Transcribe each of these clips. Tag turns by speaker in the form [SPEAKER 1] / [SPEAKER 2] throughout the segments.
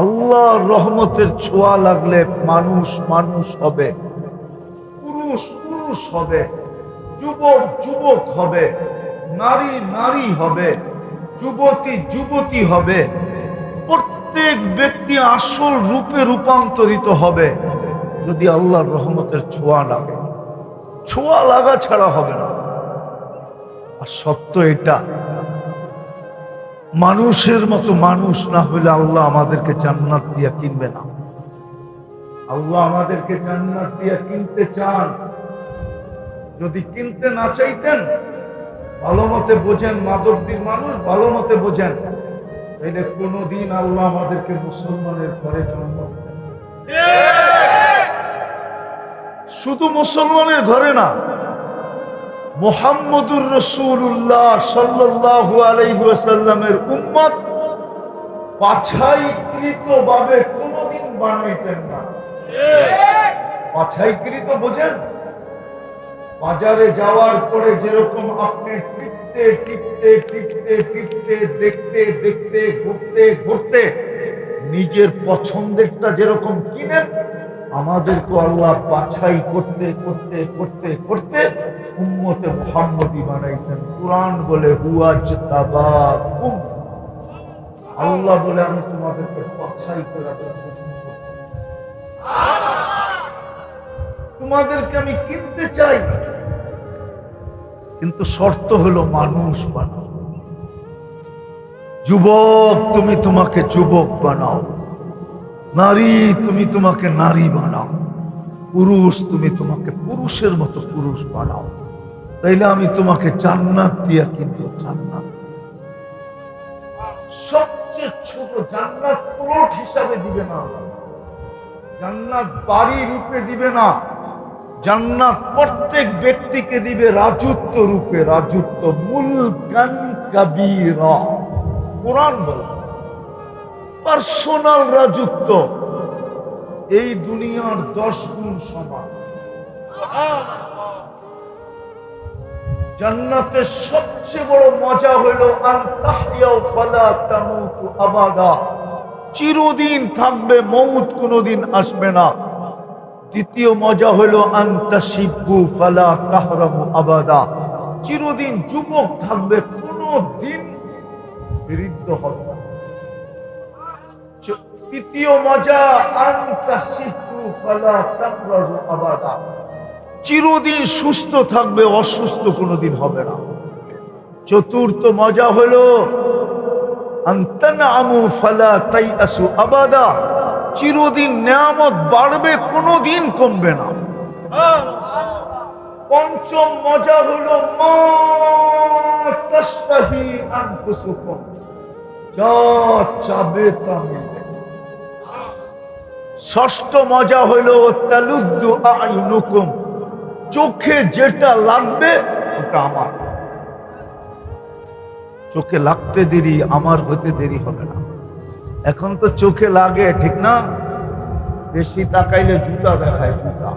[SPEAKER 1] আল্লাহর রহমতের ছোঁয়া লাগলে মানুষ মানুষ হবে, পুরুষ পুরুষ হবে, যুবক যুবক হবে, নারী নারী হবে, যুবতী যুবতী হবে। প্রত্যেক ব্যক্তি আসল রূপে রূপান্তরিত হবে যদি আল্লাহর রহমতের ছোঁয়া লাগে। ছোঁয়া লাগা ছাড়া হবে না। আর সত্য এটা, মানুষের মতো মানুষ না হলে আল্লাহ আমাদেরকে জান্নাত দিয়া কিনবে না। আল্লাহ আমাদেরকে জান্নাত দিয়া কিনতে চান। যদি কিনতে না চাইতেন, ভালো মতে বোঝেন, মাদকদিন মানুষ ভালো মতে বোঝেন, তাইলে কোনদিন আল্লাহ আমাদেরকে মুসলমানের ঘরে জন্ম দেন। শুধু মুসলমানের ঘরে না, মুহাম্মদুর রাসূলুল্লাহ সাল্লাল্লাহু আলাইহি ওয়াসাল্লামের উম্মত বাছাইকৃত ভাবে কোনদিন বানাইতেন না। বাছাইকৃত বোঝেন? বাজারে যাওয়ার পরে যেরকম আপনি টিপতে টিপতে টিপতে টিপতে দেখতে দেখতে ঘুরতে ঘুরতে নিজের পছন্দেরটা যেরকম কিনেন, আমাদেরকে আল্লাহ বাছাই করতে করতে করতে করতে উম্মতে মুহাম্মদী বানাইছেন। কুরআন বলে হুয়াজতাবাকুম, আল্লাহ বলে আমি তোমাদেরকে বাছাই করে তোমাদেরকে আমি কিনতে চাই, কিন্তু শর্ত হলো মানুষ বানাও। যুবক তুমি তোমাকে যুবক বানাও, নারী তুমি তোমাকে নারী বানাও, পুরুষ তুমি তোমাকে পুরুষের মতো পুরুষ বানাও, তাইলে আমি তোমাকে জান্নাত দিয়া কিনবো। জান্নাত সবচেয়ে ছোট জান্নাত প্লট হিসাবে দিবে না, জান্নাত বাড়ি রূপে দিবে না, জান্নাত প্রত্যেক ব্যক্তিকে দিবে রাজত্ব রূপে। রাজত্ব, মুলকান কাবীরা, কোরআন বলে পার্সোনাল রাজত্ব, এই দুনিয়ার 10 গুণ সমান। জান্নাতের সবচেয়ে বড় মজা হলো আন তাহইয়াও ফালা তামুতু আবাদা, চিরদিন থাকবে, মৌত কোনদিন আসবে না। দ্বিতীয় মজা হলো আন তাশিবু ফালা তাহরামু আবাদা, চিরদিন যুবক থাকবে, কোনদিন বৃদ্ধ হবে না। তৃতীয় মজা আন তাশিবু ফালা তামরাজু আবাদা, চিরদিন সুস্থ থাকবে, অসুস্থ কোনদিন হবে না। চতুর্থ মজা হলো আন তানআমু ফালা তাইআসু আবাদা, চিরদিন নেয়ামত বাড়বে, কোনদিন কমবে না। পঞ্চম মজা হলো মা তাশতাহি আনফুসুকুম, যা চাবে তা মিলবে। ষষ্ঠ মজা হলো তালুদ্দু আয়ুনুকুম, চোখে যেটা লাগবে ওটা আমার। চোখে লাগতে দেরি, আমার হতে দেরি হবে না। এখন তো চোখে লাগে, ঠিক না? বেশি তাকাইলে জুতা দেখায়, জুতা।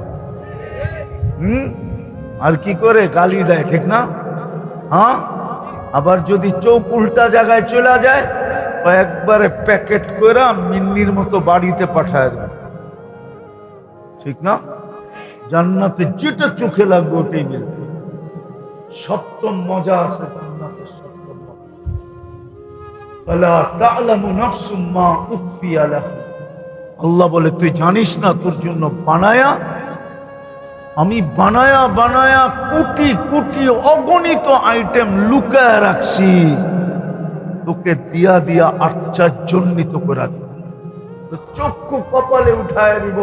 [SPEAKER 1] আর কি করে গালি দেয়, ঠিক না? হ্যাঁ, আবার যদি চোখ উল্টা জায়গায় চলে যায়, একবারে প্যাকেট করে মিন্নির মতো বাড়িতে পাঠায় দেবে, ঠিক না? জান্নাতে যেটা চোখে লাগবে ওটাই মিলবে। সপ্তম মজা আছে জান্নাতের, সপ্তম মজা, ফালা তা'লামু নাফসুম মা উখফিয়া লাহুম, আল্লাহ বলে তুই জানিস না তোর জন্য বানায়া, আমি বানায়া বানায়া কোটি কোটি অগণিত আইটেম লুকায় রাখছি, তোকে দিয়া দিয়া আশ্চর্যান্বিত করে দিব, তো চক্ষু কপালে উঠায় দিব,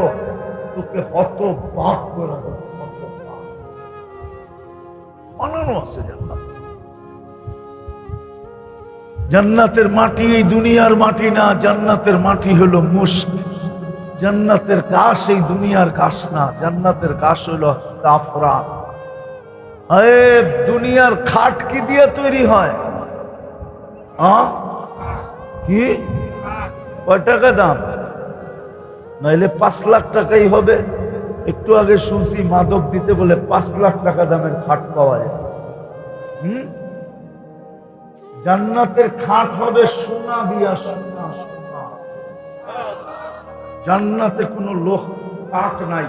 [SPEAKER 1] তোকে হতবাক করে দেব। বানানো আছে জান্নাত। জান্নাতের মাটি এই দুনিয়ার মাটি না, জান্নাতের মাটি হলো মুস্ক। জান্নাতের ঘাস এই দুনিয়ার ঘাস না, জান্নাতের ঘাস হলো জাফরান। দুনিয়ার খাট কি দিয়ে তৈরি হয়? কি কয় টাকা দাম? নাইলে 5 লাখ টাকাই হবে। একটু আগে শুনছি মাদক দিতে বলে 5 লাখ টাকা দামের খাট পাওয়া যায়। জান্নাতের খাট হবে সোনা দিয়া, সোনা সোনা। জান্নাতে কোনো লোহ কাঠ নাই।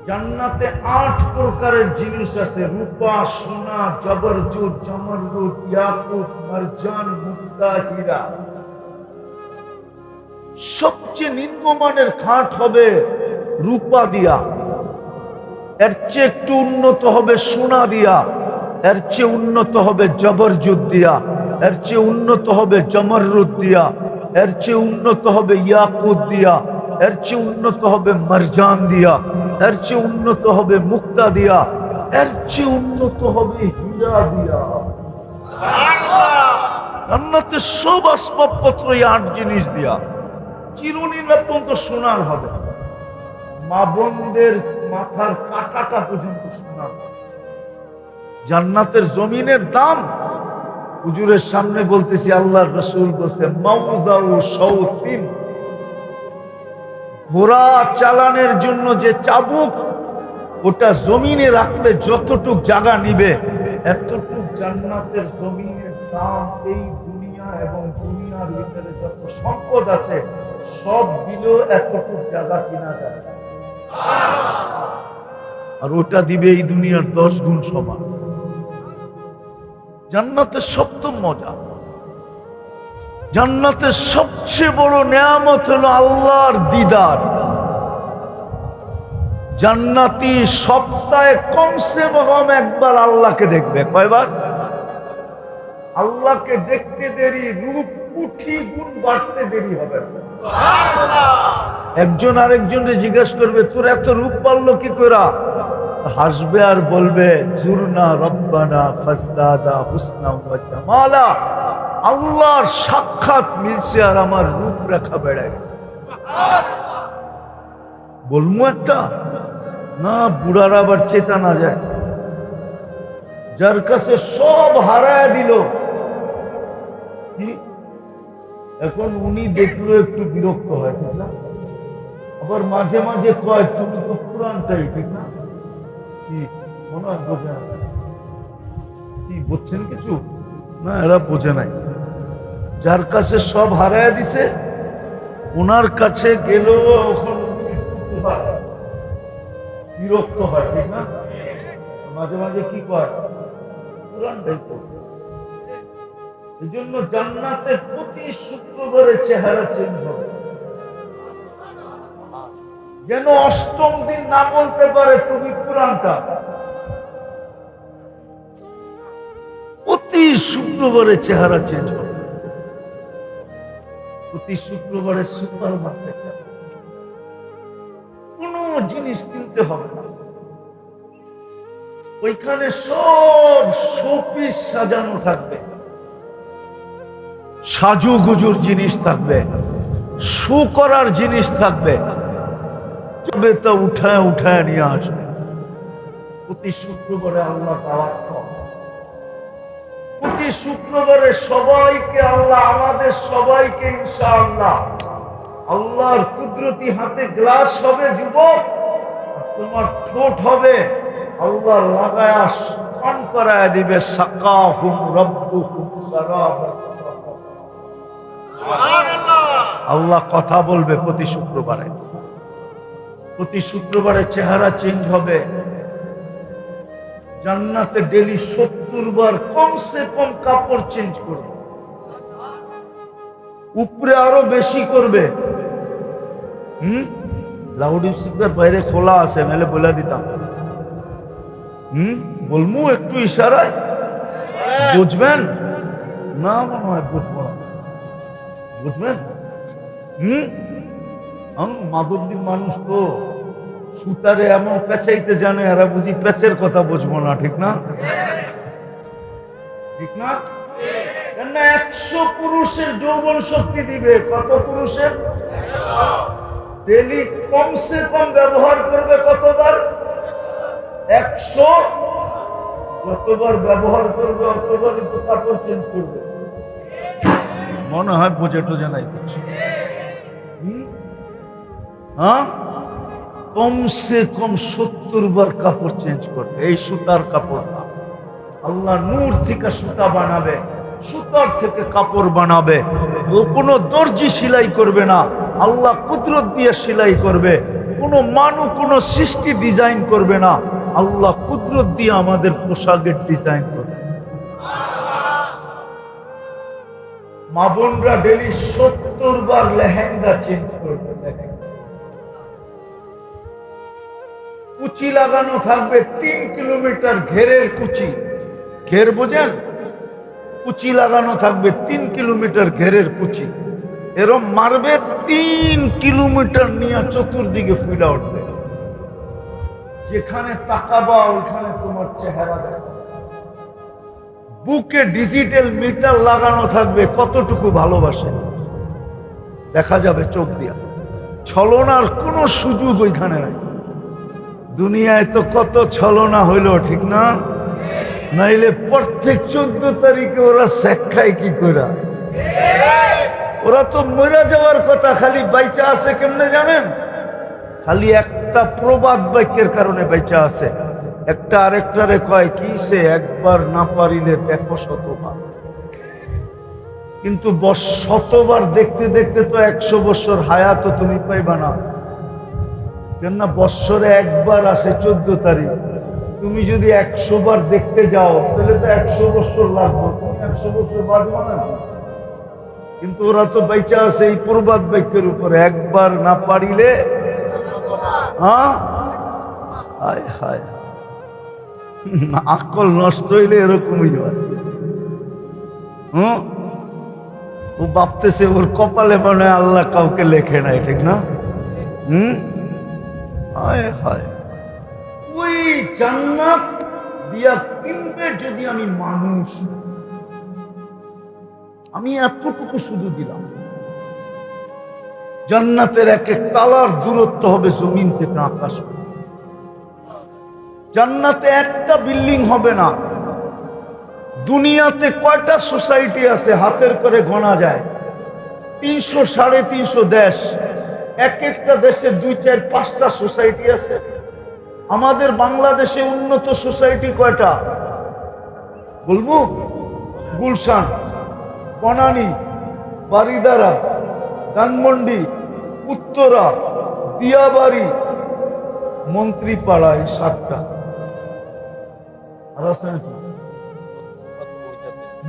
[SPEAKER 1] জান্নাতে 8 প্রকারের জিনিস আছে, রূপা, সোনা, জবরজুদ, জমরজুদ, ইয়াকুত, মারজান, মুক্তা, হীরা। সবচেয়ে নিম্নমানের খাট হবে রূপা দিয়া, এর চেয়ে একটু উন্নত হবে সোনা দিয়া, এর চেয়ে উন্নত হবে জবরজুদ দিয়া, এর চেয়ে উন্নত হবে জমরজুদ দিয়া, এর চেয়ে উন্নত হবে ইয়াকুত দিয়া, এর চেয়ে উন্নত হবে মারজান দিয়া, এর চেয়ে উন্নত হবে মুক্তা দিয়া, এর চেয়ে উন্নত হবে হীরা দিয়া। জান্নাতে সব আসবাবপত্র এই 8 জিনিস দিয়া। চিরুনি পর্যন্ত সোনার হবে, মা বোনদের মাথার কাঁটাটা পর্যন্ত সোনার হবে। জান্নাতের জমিনের দাম হুজুরের সামনে বলতেছি, আল্লাহর রাসূল বলছে মাউদাউ শাওতিন, ঘোড়া চালানোর জন্য যে চাবুক, ওটা জমিনে রাখলে যতটুক জায়গা নিবে এতটুক জান্নাতের জমিনের দাম। এই দুনিয়া এবং দুনিয়ার ভিতরে যত সম্পদ আছে সব দিলেও এতটুক জায়গা কিনা যায়, আর ওটা দিবে এই দুনিয়ার 10 গুণ সমান। জান্নাতের সপ্তম মজা, জান্নাতের সবচেয়ে বড় নেয়ামত হলো আল্লাহর দিদার। জান্নাতি সপ্তাহে কমসে কম একবার আল্লাহকে দেখবে। কয়বার? আল্লাহকে দেখতে দেরি, রূপ কোটি গুণ বাড়তে দেরি হবে। একজন আরেকজনকে জিজ্ঞাসা করবে, তোর এত রূপ বাড়লো কি করে? হাসবে আর বলবে, জুরনা রব্বানা ফাজদাদা হুসনা ওয়া জামালা। আল্লাহর সাক্ষাৎ মিলছে আর আমার রূপরেখা বেড়ে গেছে। বলবো একটা না, বুড়ারা আবার চেতা না যায়। যার কাছে সব হারায় দিল, কি এখন উনি দেখলো একটু বিরক্ত হয়, ঠিক না? আবার মাঝে মাঝে কয়, তুমি তো পুরানটাই, ঠিক না? কি মনে হয় বোঝে না? কি বুঝছেন কিছু? না, এরা বোঝে নাই। যার কাছে সব হারায় দিছে ওনার কাছে গেলেও এখন বিরক্ত হয়, ঠিক না? মাঝে মাঝে কি কয়, পুরানটাই তো। এই জন্য জান্নাতে প্রতি শুক্রবারে চেহারা চেঞ্জ হবে, যেন 8ম দিন না বলতে পারে তুমি পুরানটা। প্রতি শুক্রবারে চেহারা চেঞ্জ হবে। প্রতি শুক্রবারে সুপার মার্কেট যাবে, কোন জিনিস কিনতে হবে না। ওইখানে সব শোপিস সাজানো থাকবে, সাজুগুজুর জিনিস থাকবে, শো করার জিনিস থাকবে, তবে তা উঠায় উঠায় নিয়ে আসবে। প্রতি শুক্রবারে আল্লাহ দাওয়াত দেন। প্রতি শুক্রবারে সবাইকে আল্লাহ, আমাদের সবাইকে ইনশাআল্লাহ আল্লাহর কুদরতি হাতে গ্লাস হবে যুবক, তোমার ঠোঁট হবে আল্লাহ লাগায়া পান করায় দিবে। সাকাহুম রাব্বুহুম শারাবান। আল্লাহ কথা বলবে প্রতি শুক্রবারে। প্রতি শুক্রবারে চেহারা চেঞ্জ হবে। জান্নাতে ডেলি 70 বার কমসে কম কাপড় চেঞ্জ করবে, উপরে আরো বেশি করবে। লাউড স্পিকার বাইরে খোলা আছে, মেলে বলে দিতাম। বলবো একটু ইশারায়, বুঝবেন না? মনে হয় বুঝবো না, বুঝবেন? মাদুদ্দিন মানুষ তো সুতারে এমন পেঁচাইতে জানে, এরা বুঝি পেঁচের কথা বুঝবো না, ঠিক না? ঠিক না? 100 পুরুষের যৌবন শক্তি দিবে। কত পুরুষের? ডেলি কমসে কম ব্যবহার করবে কতবার? 100। যতবার ব্যবহার করবে অতবার কিন্তু কাপড় চেঞ্জ করবে। মনে হয় বোঝে টোঝে নাই কিছু। হ্যাঁ, কমসে কম 70 বার কাপড় চেঞ্জ করবে। এই সুতার কাপড় না, আল্লাহ নূর থেকে সুতা বানাবে, সুতার থেকে কাপড় বানাবে। ও কোনো দর্জি সেলাই করবে না, আল্লাহ কুদরত দিয়ে সেলাই করবে। কোনো মানুষ কোনো সৃষ্টি ডিজাইন করবে না, আল্লাহ কুদরত দিয়ে আমাদের পোশাকের ডিজাইন করবে। মা বোনরা ডেলি 70 বার লেহেঙ্গা চেঞ্জ করবে। কুচি লাগানো থাকবে 3 কিলোমিটার ঘেরের কুচি, ঘের বোঝেন? কুচি লাগানো থাকবে 3 কিলোমিটার ঘেরের কুচি, এরম মারবে 3 কিলোমিটার নিয়ে চতুর্দিকে ফুলা উঠবে। যেখানে তাকাবা ওইখানে তোমার চেহারা দেখা। বুকে ডিজিটাল মিটার লাগানো থাকবে, কতটুকু ভালোবাসে দেখা যাবে চোখ দিয়া। ছলনার কোনো সুযোগ ওইখানে নাই। দুনিয়ায় তো কত ছলনা হইল, ঠিক না? নাইলে প্রত্যেক 14 তারিখে ওরা শেখায় কি করে? ওরা তো মরে যাওয়ার কথা, খালি বাইচা আছে কেমনে জানেন? খালি একটা প্রবাদ বাক্যের কারণে বাইচা আছে। একটা আরেকটারে কয় কি, সে একবার না পারিলে দেখো শতবার। কিন্তু শতবার দেখতে দেখতে তো 100 বছর হায়াত তুমি পাইবা না। কেননা বৎসরে একবার আসে 14 তারিখ। তুমি যদি 100 বার দেখতে যাও তাহলে তো 100 বছর লাগবে, 100 বছর বাঁচবে না। কিন্তু ওরা তো বেঁচে আছে এই প্রবাদ বাক্যের উপরে, একবার না পারিলে। হ্যাঁ, হায় হায়, আকল নষ্ট হইলে এরকমই হয়। ও ভাবতেছে ওর কপালে মনে হয় আল্লাহ কাউকে লেখে নাই, ঠিক না? হায় হায়, ওই জান্নাত দিয়া কিনবে যদি আমি মানুষ, আমি এতটুকু শুধু দিলাম। জান্নাতের এক এক তালার দূরত্ব হবে জমিন থেকে আকাশ। জান্নাতে একটা বিল্ডিং হবে না। দুনিয়াতে কয়টা সোসাইটি আছে হাতের করে গোনা যায়? 300 350 দেশ। এক একটা দেশে 2, 4, 5টা সোসাইটি আছে। আমাদের বাংলাদেশে উন্নত সোসাইটি কয়টা বলবো? গুলশান, বনানী, বারিদারা, ধানমন্ডি, উত্তরা, দিয়াবাড়ি, মন্ত্রীপাড়া, এই 7টা। আর আছে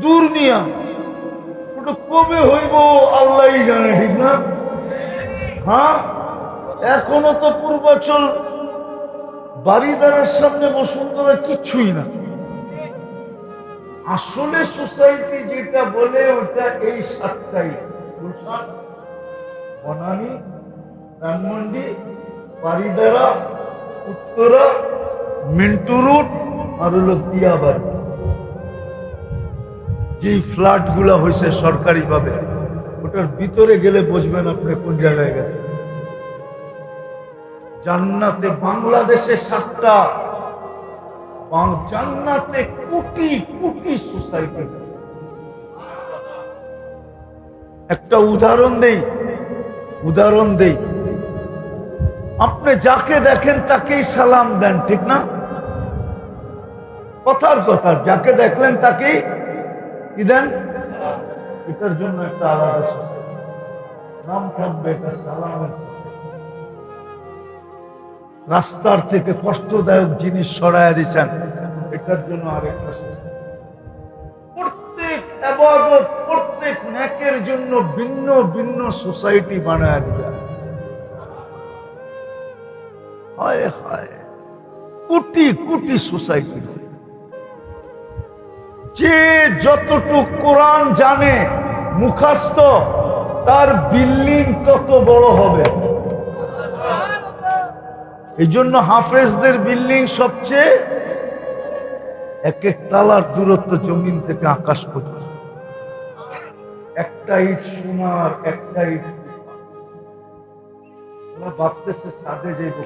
[SPEAKER 1] দূর মিয়া, ওটা কবে হইব আল্লাহই জানে, ঠিক না? হ্যাঁ, এখনো তো পূর্বাচল বারিদারের সামনে বসুন্ধরা কিচ্ছুই না। আসলে সোসাইটি যেটা বলে ওটা এই 7টাই: গুলশান, বনানী, ধানমন্ডি, বারিদারা, উত্তরা, মিন্টু রোড আর হলো দিয়াবাড়ি। যে ফ্ল্যাট গুলা হয়েছে সরকারি ভাবে, ওটার ভিতরে গেলে বুঝবেন আপনি কোন জায়গায় গেছে। জান্নাতে বাংলাদেশে 7টা, জান্নাতে কোটি কোটি সোসাইটি। একটা উদাহরণ দেই, আপনি যাকে দেখেন তাকেই সালাম দেন, ঠিক না? কথার কথা, যাকে দেখলেন তাকেই কি দেন? এটার জন্য একটা আলাদা নাম থাকবে, এটা সালামের। রাস্তার থেকে কষ্টদায়ক জিনিস সরাইয়া দিচ্ছেন, এটার জন্য আরেকটা। প্রত্যেক ইবাদত, প্রত্যেক নেকের জন্য ভিন্ন ভিন্ন সোসাইটি বানায় দিলেন। হায় হায়, কোটি কোটি সোসাইটি। যে যতটুক কোরআন জানে মুখস্থ, তার বিল্ডিং তত বড় হবে। এই জন্য হাফেজদের বিল্ডিং সবচেয়ে এক এক তালার দূরত্ব জমিন থেকে আকাশ পর্যন্ত। একটা ইট সোনার, একটা ইট। ওরা ভাবতেছে সাদে যাইব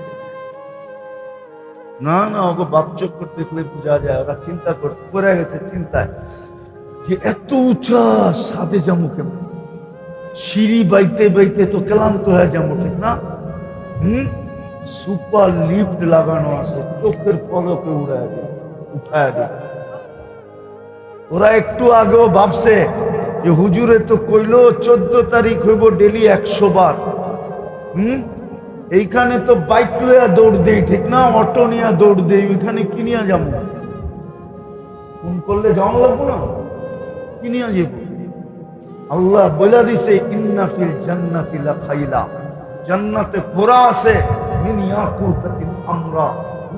[SPEAKER 1] না, না, ওকে বাপচক করতে বোঝা যায়। ওরা চিন্তা করতে পড়ে গেছে চিন্তায় যে এত উঁচা সাদে যাবো কেমন? সিঁড়ি বাইতে বাইতে তো ক্লান্ত হয়ে যাবো, ঠিক না? সুপার লিফট লাগানো আছে, চোখের পলকে উঠায় দেয়। ওরা একটু আগেও ভাবছে যে হুজুরে তো কইলো 14 তারিখ হইব ডেলি 100 বার, এইখানে তো বাইক লইয়া দৌড় দেই, ঠিক না? অটো নিয়ে দৌড় দেই, ওইখানে কি নিয়ে যাবো? ফোন করলে যাওয়া লাগবো না? কি নিয়ে যাব? আল্লাহ বলে দিছে ইন্না ফিল জান্নাতি লাখাইলা, জান্নাতে ঘোড়া আছে মিন ইয়াকুতাতিন আমরা,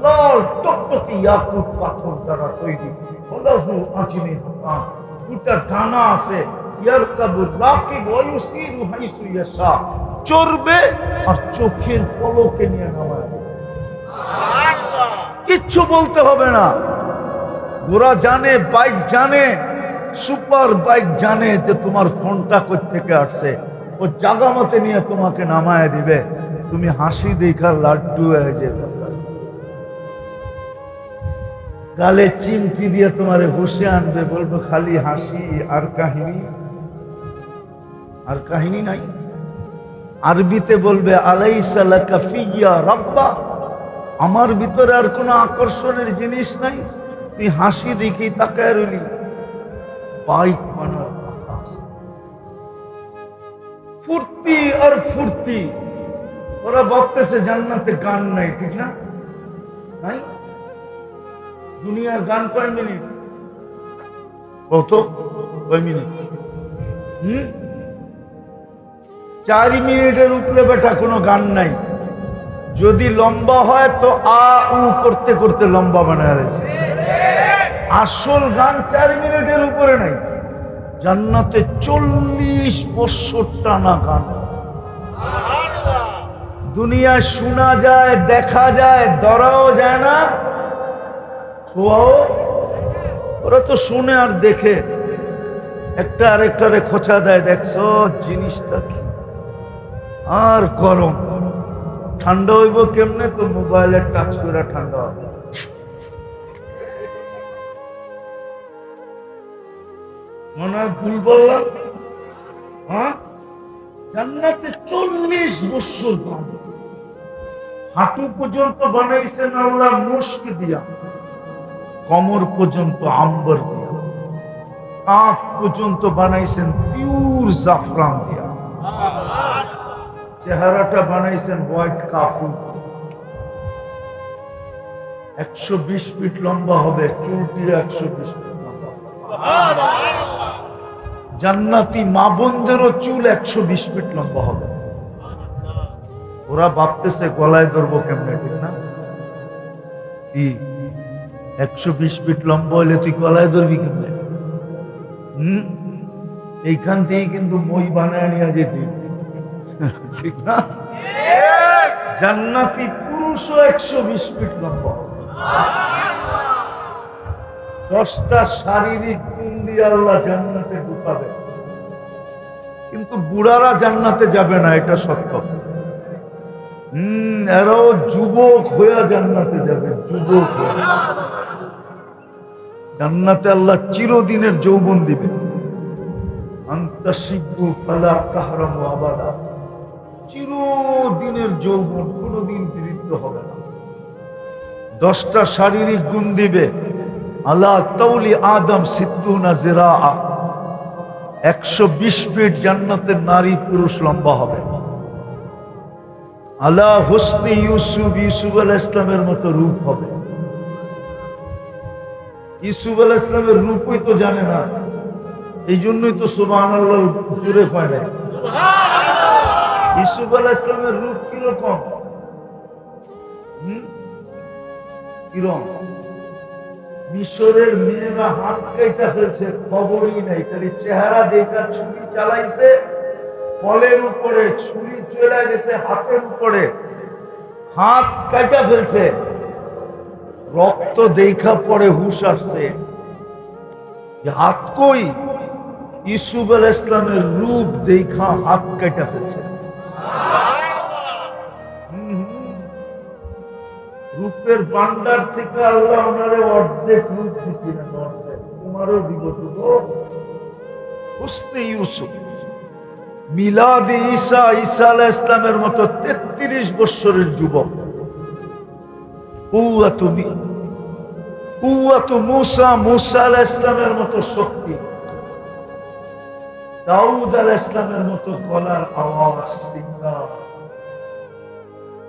[SPEAKER 1] লাল টকটকে ইয়াকুত পাথর দ্বারা তৈরি, ওলাহু আজিমি হাসান, দুটা ডানা আছে, ইয়ারকাবুর রাকিব ওয়া ইউসিরু হাইসু ইয়াশা, চড়বে আর চোখের পলকে নিয়ে নামায়। কিচ্ছু বলতে হবে না। ঘোড়া জানে, বাইক জানে, সুপার বাইক জানে যে তোমার ফোনটা কই থেকে আসছে, ও জায়গা মতে নিয়ে তোমাকে নামায় দিবে। তুমি হাসি দেখা লাড্ডু হয়ে যাবে, গালে চিমটি দিয়ে তোমারে বসে আনবে, বলবে খালি হাসি আর কাহিনী, আর কাহিনী নাই। আরবিতে বলবে আলাইসা লাকা ফিয়া রাব্বা, আমার ভিতরে আর কোনো আকর্ষণের জিনিস নাই, তুই হাসি দেখি তাকায় রইলি। বাইক বানাও ফুর্তি আর ফুর্তি। ওরা ভাবতেছে জান্নাতে গান নাই, ঠিক না? নাই। দুনিয়ার গান কয় মিনিট? কত? কয় মিনিট? 4 মিনিটের উপরে বেটা কোনো গান নাই। যদি লম্বা হয় তো আ উ করতে করতে লম্বা বানায় রয়েছে। আসল গান 4 মিনিটের উপরে নাই। জান্নাতে 40 বছর টানা গান। দুনিয়ায় শোনা যায়, দেখা যায়, ধরাও যায় না, ছোঁয়াও। ওরা তো শুনে আর দেখে, একটা আরেকটারে খোঁচা দেয়, দেখছো জিনিসটা কি। আর গরম, ঠান্ডা হইব কেমনে? তো মোবাইলের টাচ করে ঠান্ডা হবে। মনে হয় ভুল বললাম? হ্যাঁ, জান্নাতে 40 বছর দাম। হাঁটু পর্যন্ত বানাইছেন আল্লাহ মুস্ক দিয়া, কমর পর্যন্ত আম্বর দিয়া, কাঁধ পর্যন্ত বানাইছেন পিওর জাফরান দিয়া, চেহারাটা বানাইছেন হোয়াইট কাফুর। 120 ফিট লম্বা হবে, চুলটি 120 ফিট লম্বা। জান্নাতি মা বোনদেরও চুল 120 ফিট লম্বা হবে। ওরা ভাবতেছে গলায় ধরবো কেমনে, ঠিক না? কি 120 ফিট লম্বা হলে তুই গলায় ধরবি কেমনে? এইখান থেকে কিন্তু মই বানায় নিয়ে যেতে, ঠিক না? জান্নাতি পুরুষও 120 ফিট লম্বা। 10টা শারীরিক গুণ দিয়ে আল্লাহ জান্নাতে ঢুকাবে, কিন্তু বুড়ারা জান্নাতে যাবে না, এটা সত্য। এরাও যুবক হয়ে জান্নাতে যাবে, যুবক হয়ে। জান্নাতে আল্লাহ চিরদিনের যৌবন দিবে। আনতা শিবু ফালা তাহরামু আবাদা, চিরদিনের যৌবন, কোনদিন বিরুদ্ধ হবে না। 10টা শারীরিক গুণ দিবে। আলা তাউলি আদম সিদ্দুনা জিরা, 120 ফিট জান্নাতের নারী পুরুষ লম্বা হবে। আলা হুসনি ইউসুফ, ইউসুফ আলাইহিস সালামের মতো রূপ হবে। ইউসুফ আলাইহিস সালামের রূপই তো জানে না, এই জন্যই তো সুবহানাল্লাহ জুড়ে পায় না। ইউসুফ আলাইহিস সালামের রূপ কিরকম? কিরকম? মিশরের মেয়েরা হাত কাইটা ফেলছে, খবরই নাই, তাহলে চেহারা দেখা ছুরি চালাইছে, ফলের উপরে ছুরি চলে গেছে হাতের উপরে, হাত কাইটা ফেলছে, রক্ত দেখা পরে হুশ আসছে হাত কই। ইউসুফ আলাইহিস সালামের রূপ দেখা হাত কাইটা ফেলছে। রূপের ভান্ডার থেকে আল্লাহ ওনারে অর্ধেক রূপ দিছিলেন, অর্ধেক। তোমারও বিগত হুসনে ইউসুফ। মিলাদ ঈসা, ঈসা আলাইহিস সালামের মতো 33 বছরের যুবক। কুওয়াতু মুসা, মুসা আলাইহিস সালামের মতো শক্তি। দাউদ আলাইহিস সালামের মতো গলার আওয়াজ, সিংহা।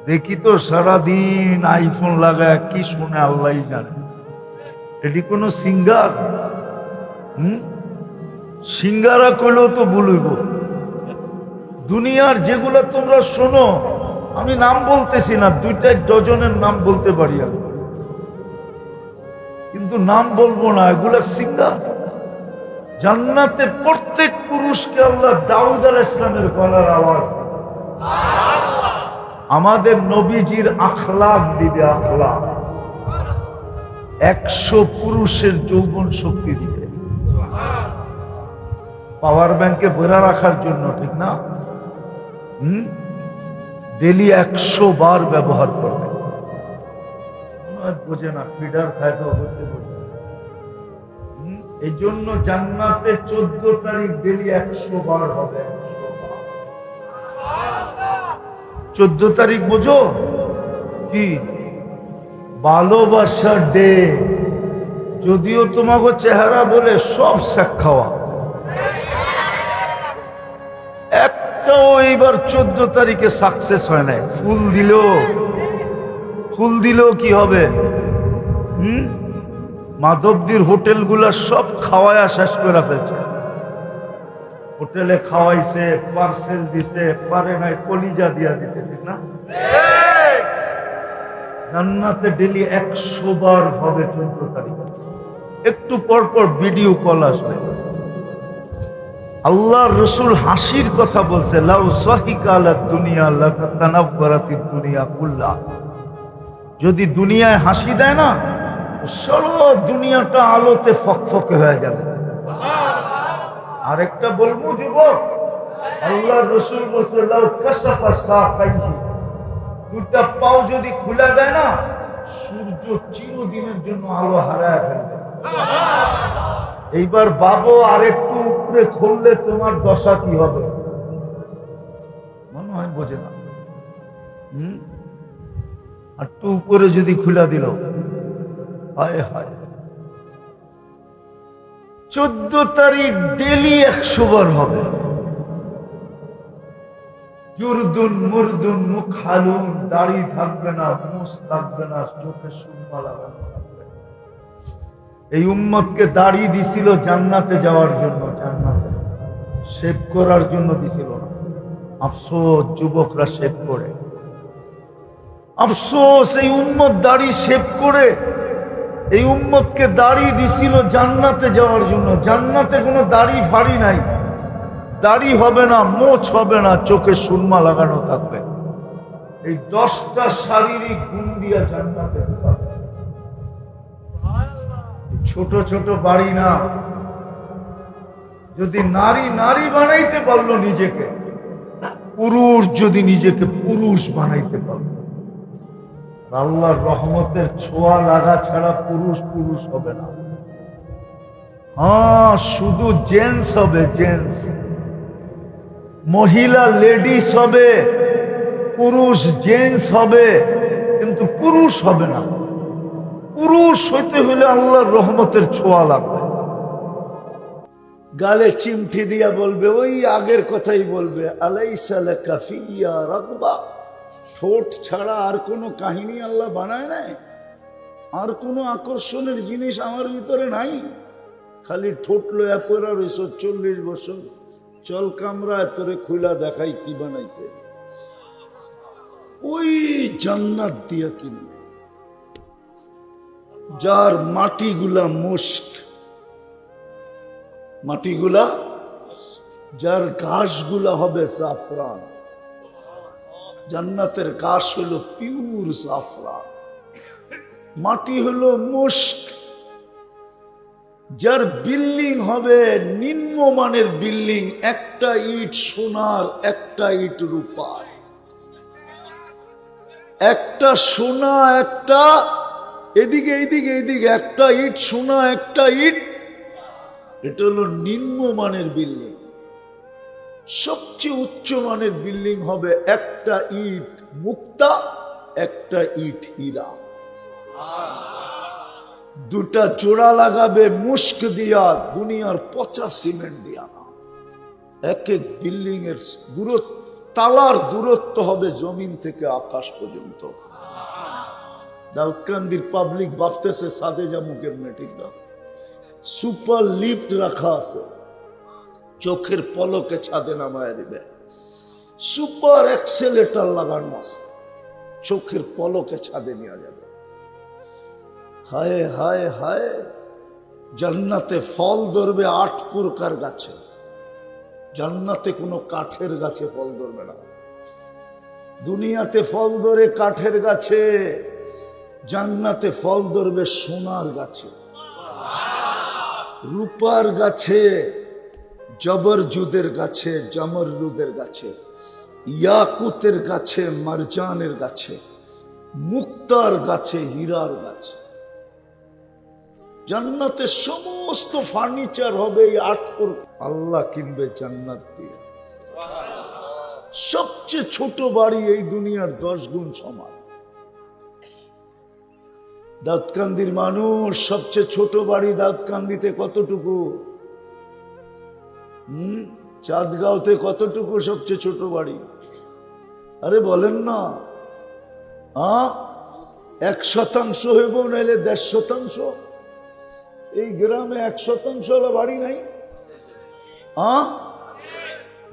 [SPEAKER 1] দেখি তো সারাদিন আইফোন লাগায় কি শুনে আল্লাহ জানে। এটি কোনো সিঙ্গার? সিঙ্গারা কইলেও তো বলইব। দুনিয়ার যেগুলো তোমরা শোনো, আমি নাম বলতেছি না, 2টা ডজনের নাম বলতে পারি আমি, কিন্তু নাম বলবো না, এগুলা সিঙ্গার। জান্নাতে প্রত্যেক পুরুষকে আল্লাহ দাউদ আলাইহিস সালামের গলার আওয়াজ দিবে, আমাদের নবীজির আখলাক দিবে, আখলাক। 100 পুরুষের যৌবন শক্তি দিবে, পাওয়ার ব্যাংকে ভরা রাখার জন্য, ঠিক না? ডেলি 100 বার ব্যবহার করবে। বোঝে না, ফিডার খায় তো বলতে বোঝে। এই জন্য জান্নাতে 14 তারিখ ডেলি 100 বার হবে। 14 তারিখ বোঝো কি? ভালোবাসা ডে। যদিও তোমাকে চেহারা বলে সব শেখ খাওয়া, একটাও এইবার 14 তারিখে সাকসেস হয় নাই। ফুল দিলেও কি হবে? মাধবদীর হোটেলগুলা সব খাওয়ায়া শেষ করে ফেলছে। হোটেলে খাওয়াইছে, পার্সেল দিছে, পারে নাই কলিজা দিয়া দিতে, ঠিক না? জান্নাতে ডেলি 100 বার হবে 14 তারিখ। একটু পর পর ভিডিও কল আসবে। আল্লাহ রসুল হাসির কথা বলছে, লাউ যাহিকা আলা দুনিয়া লাতানাওয়ারাতিদ দুনিয়া কুল্লা। যদি দুনিয়ায় হাসি দেয় না, সারা দুনিয়াটা আলোতে ফকফকে হয়ে যাবে। আরেকটা বলবো যুবক, আল্লাহ রসুল বলছে লাউ কাশাফা সাকাইহি, 2টা পাও যদি খুলে দেয় না, সূর্য চিরদিনের জন্য আলো হারায় ফেলবে। এইবার বাবু আরেকটু উপরে খুললে তোমার দশা কি হবে মনে হয় বোঝে না। আর একটু উপরে যদি খুলে দিল, হায় হায়। 14 তারিখ ডেলি 100 বার হবে। জুরদুন মুরদুন মুখালুন, দাড়ি থাকবে না, মুছ থাকবে না, চোখে সুরমা লাগানো থাকবে। এই উম্মতকে দাড়ি দিছিল জান্নাতে যাওয়ার জন্য, জান্নাতে শেভ করার জন্য দিছিল না। আফসোস, যুবকরা শেভ করে। আফসোস, এই উম্মত দাড়ি শেভ করে। এই উম্মতকে দাড়ি দিছিল জান্নাতে যাওয়ার জন্য। জান্নাতে কোনো দাড়ি ফাড়ি নাই, দাড়ি হবে না, মোছ হবে না, চোখে সুরমা লাগানো থাকবে। এই 10টা শারীরিক গুণ দিয়া জান্নাতে ঢোকাবে। ছোট ছোট বাড়ি না। যদি নারী নারী বানাইতে পারলো নিজেকে, পুরুষ যদি নিজেকে পুরুষ বানাইতে পারলো, আল্লাহর রহমতের ছোঁয়া লাগা ছাড়া পুরুষ পুরুষ হবে না। হ্যাঁ, শুধু জেন্টস হবে, জেন্টস। মহিলা লেডিস হবে, পুরুষ জেন্টস হবে, কিন্তু পুরুষ হবে না। পুরুষ হইতে হলে আল্লাহর রহমতের ছোঁয়া লাগবে। গালে চিমটি দিয়া বলবে, ওই আগের কথাই বলবে, আলাইসা লাকা ফিয়া রাগবা। ঠোঁট ছাড়া আর কোনো কাহিনী আল্লাহ বানায় নাই, আর কোনো আকর্ষণের জিনিস আমার ভিতরে নাই। খালি ঠোঁট লয়া পড়া রইছ 40 বছর। চল কামরা তোরে খুলা দেখাই কি বানাইছে। ওই জান্নাত দিয়া কিনবে, যার মাটিগুলা মুস্ক, মাটিগুলা, যার ঘাসগুলা হবে জাফরান। জান্নাতের ঘাস হলো পিওর জাফরান, মাটি হলো মুস্ক। যার বিল্ডিং হবে নিম্নমানের বিল্ডিং, একটা ইট সোনার, একটা ইট রূপার। একটা সোনা, একটা এদিকে এদিকে এদিকে, একটা ইট সোনা, একটা ইট। এটা হলো নিম্নমানের বিল্ডিং। সবচেয়ে উচ্চমানের বিল্ডিং হবে একটা ইট মুক্তা, একটা ইট হীরা। 2টা জোড়া লাগাবে মুস্ক দিয়া, দুনিয়ার পচা সিমেন্ট দিয়া না। এক এক বিল্ডিং এর দূরত্ব তালার দূরত্ব হবে জমিন থেকে আকাশ পর্যন্ত। দাউদকান্দির পাবলিক ভাবতেছে সাদে যাবো কেমনে, ঠিক না? সুপার লিফট রাখা আছে, চোখের পলকে ছাদে নামায় দিবে। সুপার এক্সেলেটর লাগানো আছে, চোখের পলকে ছাদে নিয়ে যাবে। হায় হায় হায়, জান্নাতে ফল ধরবে 8 প্রকার গাছে। জান্নাতে কোনো কাঠের গাছে ফল ধরবে না। দুনিয়াতে ফল ধরে কাঠের গাছে, জান্নাতে ফল ধরবে সোনার গাছে, রূপার গাছে, জবরজুদের গাছে, জামরুদের গাছে, ইয়াকুতের গাছে, মারজানের গাছে, মুক্তার গাছে, হীরার গাছে। জান্নাতে সমস্ত ফার্নিচার হবে এই 8 প্রকার। আল্লাহ কিনবে জান্নাত দিয়ে। সবচেয়ে ছোট বাড়ি এই দুনিয়ার 10 গুণ সমান। দাউদকান্দির মানুষ, সবচেয়ে ছোট বাড়ি দাউদকান্দিতে কতটুকু? চাঁদগাঁওতে কতটুকু সবচেয়ে ছোট বাড়ি? আরে বলেন না। 1% হইব, নাইলে 1.5%। এই গ্রামে 1% বাড়ি নাই।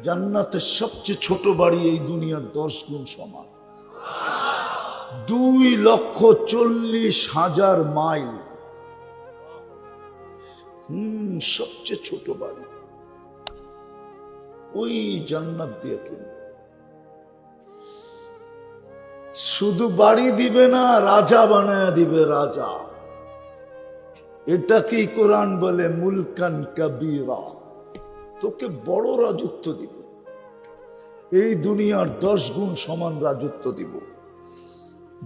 [SPEAKER 1] জান্নাতের সবচেয়ে ছোট বাড়ি এই দুনিয়ার 10 গুণ সমান। 2,40,000 মাইল। সবচেয়ে ছোট বাড়ি ওই জান্নাত দিয়ে কিনবে। শুধু বাড়ি দিবে না, রাজা বানায় দিবে, রাজা। এটাকেই কোরআন বলে মুলকান কাবীরা। তোকে বড় রাজত্ব দিব, এই দুনিয়ার 10 গুণ সমান রাজত্ব দিব।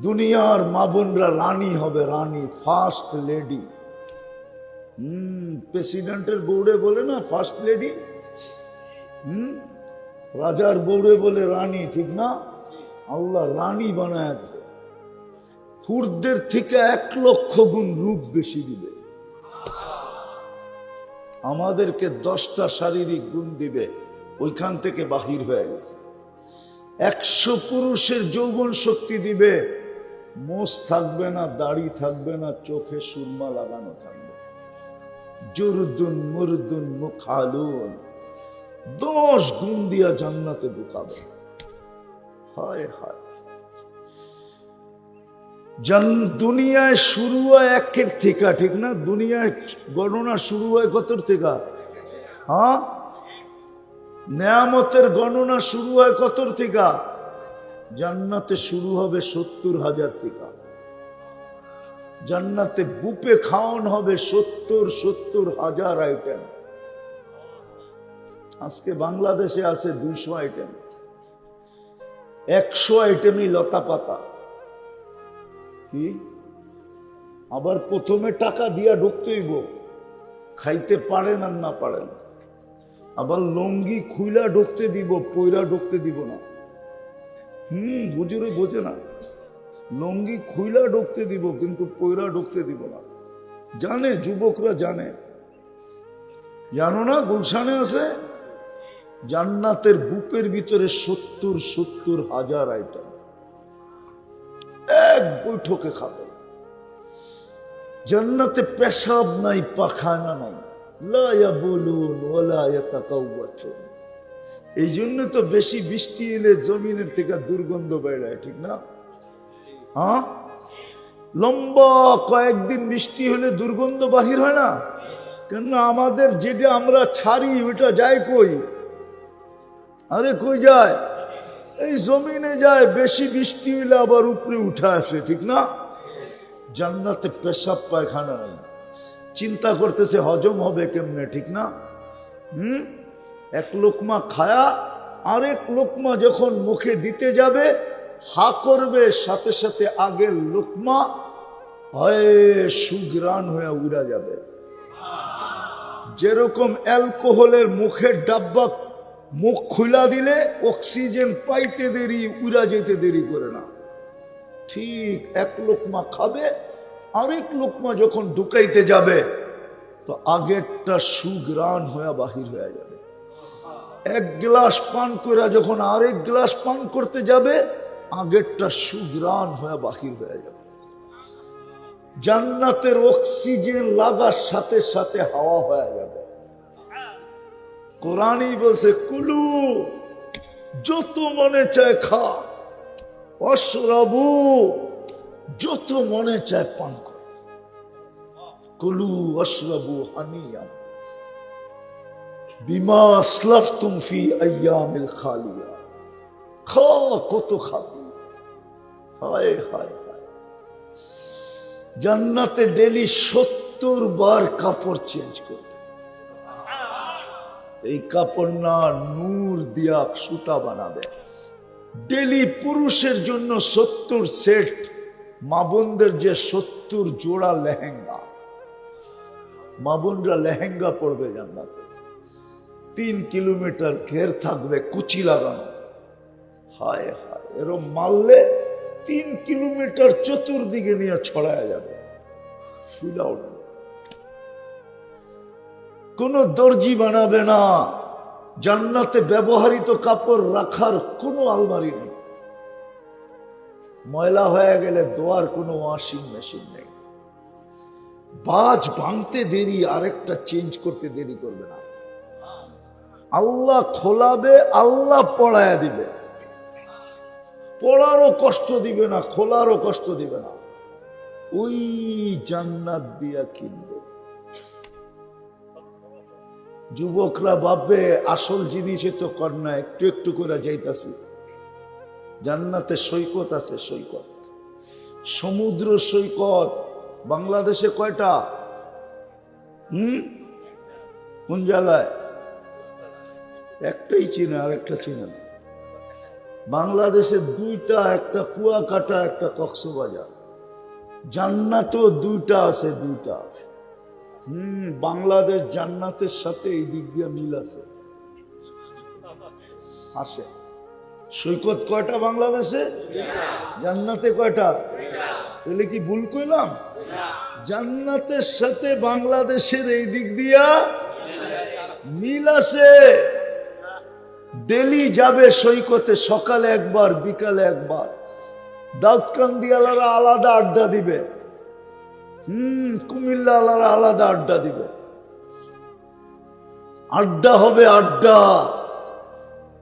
[SPEAKER 1] দুনিয়ার মা বোনরা রানী হবে, রানী, ফার্স্ট লেডি। প্রেসিডেন্টের বউরে বলে না ফার্স্ট লেডি, রাজার বউরে বলে রানী, ঠিক না? আল্লাহ রানী বানায় দেবে। হুরদের থেকে 1 লক্ষ গুণ রূপ বেশি দিবে। আমাদেরকে 10টা শারীরিক গুণ দিবে, ওইখান থেকে বাহির হয়ে গেছে। 100 পুরুষের যৌবন শক্তি দিবে, মোষ থাকবে না, দাড়ি থাকবে না, চোখে সুরমা লাগানো থাকবে। জুরদুন মুরদুন মুখালুন, 10 গুণ দিয়া জান্নাতে ঢুকাবে। হায় হায়, দুনিয়ায় শুরু হয় 1 থেকে, ঠিক না? দুনিয়ায় গণনা শুরু হয় কতর থেকে? নেয়ামতের গণনা শুরু হয় কতর থেকে? জান্নাতে শুরু হবে 70,000 থেকে। জান্নাতে বুপে খাওয়ান হবে 70,000 আইটেম। আজকে বাংলাদেশে আছে 200 আইটেম, 100 আইটেমই লতা পাতা। কি আবার প্রথমে টাকা দিয়া ঢুকতেইব, খাইতে পারেন আর না পারেন। আবার লঙ্গি খুইলা ঢুকতে দিব, পয়রা ঢুকতে দিব না। বুঝুরে বোঝে না, লঙ্গি খুইলা ঢুকতে দিব কিন্তু পয়রা ঢুকতে দিব না। জানে, যুবকরা জানে। জানো না গুলশানে আছে জান্নাতের বুকের ভিতরে 70,000 আইটেম, এক বৈঠকে খাবে। জান্নাতে পেশাব নাই, পাখানা নাই, লা ইয়াবুলুন ওয়ালা ইয়াতাকাওয়াতুন। এই জন্য তো বেশি বৃষ্টি এলে জমিনের থেকে দুর্গন্ধ বেড়ায়, ঠিক না? লম্বা কয়েকদিন বৃষ্টি হলে দুর্গন্ধ বাহির হয় না কেন? আমাদের যেটা আমরা ছাড়ি ওটা যায় কই? আরে কই যায়? এই জমিনে যায়। বেশি বৃষ্টি হলে আবার উপরে উঠে আসে, ঠিক না? জান্নাতে পেশাব পায়খানা নেই। চিন্তা করতেছে হজম হবে কেমনে, ঠিক না? 1 লোকমা খায়া আরেক লোকমা যখন মুখে দিতে যাবে, হা করবে, সাথে সাথে আগের লোকমা হয় সুগ্রাণ হয়ে উড়া যাবে। যেরকম অ্যালকোহলের মুখের ডাব্বা মুখ খুলা দিলে অক্সিজেন পাইতে দেরি, উড়া যেতে দেরি করে না, ঠিক 1 লোকমা খাবে, আরেক লোকমা যখন ঢুকাইতে যাবে তো আগেরটা সুগ্রাণ হয়ে বাহির হয়ে যাবে। এক গ্লাস পান করে যখন আরেক গ্লাস পান করতে যাবে, আগেরটা সুগ্রাণ হয়ে বাহির হয়ে যাবে। জান্নাতের অক্সিজেন লাগার সাথে সাথে হাওয়া হয়ে যাবে। কোরআনই বলছে, কুলু, যত মনে চায় খা, অশরাবু, যত মনে চায় পান কর। কুলু অশরাবু হানিয়া বিমা আসলাফতুম ফি আইয়ামিল খালিয়া। খা, কত খাবি। হায় হায় হায়। জান্নাতে ডেলি 70 বার কাপড় চেঞ্জ করবে। এই কাপড় না নূর দিয়া সুতা বানাবে। ডেলি পুরুষের জন্য 70 সেট, মা বোনদের যে 70 জোড়া লেহেঙ্গা, মা বোনরা লেহেঙ্গা পরবে জান্নাতে। 3 কিলোমিটার ঘের থাকবে, কুচি লাগানো। হায় হায়, এরম মারলে 3 কিলোমিটার চতুর্দিকে নিয়ে ছড়ায় যাবে। শুলা উঠবে। কোন দর্জি বানাবে না। জান্নাতে ব্যবহৃত কাপড় রাখার কোনো আলমারি নেই। ময়লা হয়ে গেলে ধোয়ার কোনো ওয়াশিং মেশিন নেই। বাজ ভাঙতে দেরি, আরেকটা চেঞ্জ করতে দেরি করবে না। আল্লাহ খোলাবে, আল্লাহ পড়ায়া দিবে। পড়ারও কষ্ট দিবে না, খোলারও কষ্ট দিবে না। ওই জান্নাত দিয়া কিনবে। যুবকরা ভাববে আসল জিনিসে তো কর না, একটু একটু করে যাইতাছি। জান্নাতে সৈকত আছে, সৈকত, সমুদ্র সৈকত। বাংলাদেশে কয়টা? কোন জায়গায়? একটাই চিনে, আর একটা চিনে না। বাংলাদেশে 2টা, একটা কুয়াকাটা, একটা কক্সবাজার। জান্নাতও 2টা আছে, 2টা। বাংলাদেশ জান্নাতের সাথে এই দিক দিয়ে মিল আছে। আসে সৈকত কয়টা বাংলাদেশে? জান্নাতে কয়টা? তাহলে কি ভুল কইলাম? জান্নাতের সাথে বাংলাদেশের এই দিক দিয়া মিল আছে। ডেলি যাবে সৈকতে, সকালে একবার, বিকালে একবার। দাউদকান্দিয়ালারা আলাদা আড্ডা দিবে, কুমিল্লা আলারা আলাদা আড্ডা দিবে। আড্ডা হবে, আড্ডা।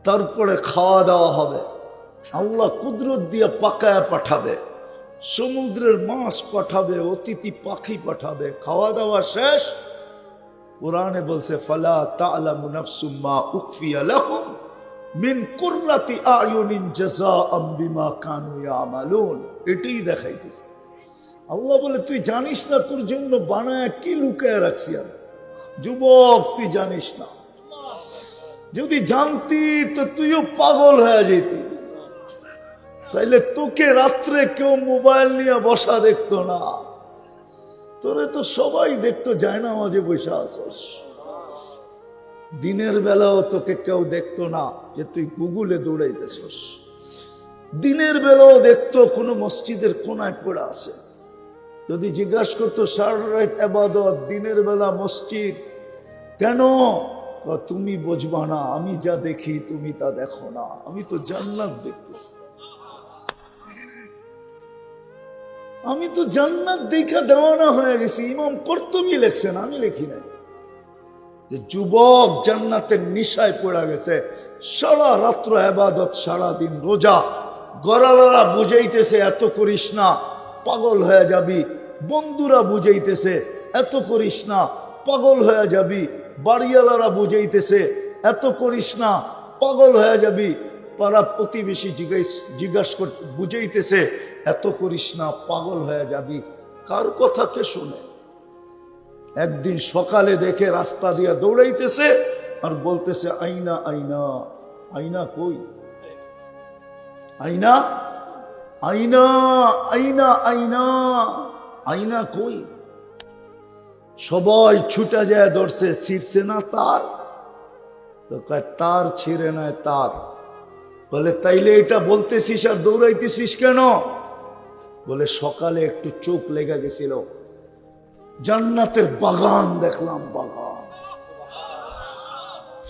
[SPEAKER 1] তারপরে খাওয়া দাওয়া হবে। আল্লাহ কুদরত দিয়ে পাকায় পাঠাবে, সমুদ্রের মাছ পাঠাবে, অতিথি পাখি পাঠাবে। খাওয়া দাওয়া শেষ। কোরআনে বলছে, ফালা তা'লামু নাফসুম মা উখফিয়া লাহুম মিন কুররাতি আয়ুনিন জাযাআম বিমা কানু ইয়ামালুন। এটাই দেখাইতেছে। আল্লাহ বলে, তুই জানিস না তোর জন্য বানায় কি লুকায় রাখছি আমি। যুবক, তুই জানিস না। যদি জানতি তো তুইও পাগল হয়ে যেতি। তাইলে তোকে রাত্রে কেউ মোবাইল নিয়ে বসা দেখতো না। তোরে তো সবাই দেখতো যায় না, মাঝে বসে আছস। দিনের বেলাও তোকে কেউ দেখতো না যে তুই গুগলে দৌড়াইতেছস। দিনের বেলাও দেখতো কোনো মসজিদের কোনায় পড়ে আছে। যদি জিজ্ঞাসা করতো সারা রাত ইবাদত, দিনের বেলা মসজিদ কেন? তুমি বুঝবা না, আমি যা দেখি তুমি তা দেখো না। আমি তো জান্নাত দেখতেছি, আমি তো জান্নাত দেখা দেওয়ানা হয়ে গেছি। ইমাম কর্তুবী লেখছেন, আমি লিখি নাই। যে যুবক জান্নাতের নিশায় পড়া গেছে, সারা রাত্র ইবাদত, সারা দিন রোজা। গরালারা বুঝাইতেছে এত করিস না, পাগল হয়ে যাবি। বন্ধুরা বুঝাইতেছে এত করিস না, পাগল হয়ে যাবি। বাড়িওয়ালারা বুঝাইতেছে এত করিস না, পাগল হয়ে যাবি। পাড়া প্রতিবেশী জিজ্ঞাসা করতে বুঝাইতেছে এত করিস না, পাগল হয়ে যাবি। কার কথা কে শোনে? একদিন সকালে দেখে রাস্তা দিয়ে দৌড়াইতেছে আর বলতেছে, আইনা আইনা। আইনা কই? আইনা আইনা আইনা আইনা আইনা কই? সবাই ছুটা যায় ধরছে, ছিঁড়ছে না তার। তো তার ছিঁড়ে নাই তার। বলে, তাইলে এটা বলতেছিস আর দৌড়াইতেছিস কেন? বলে, সকালে একটু চোখ লেগে গেছিল, জান্নাতের বাগান দেখলাম, বাগান।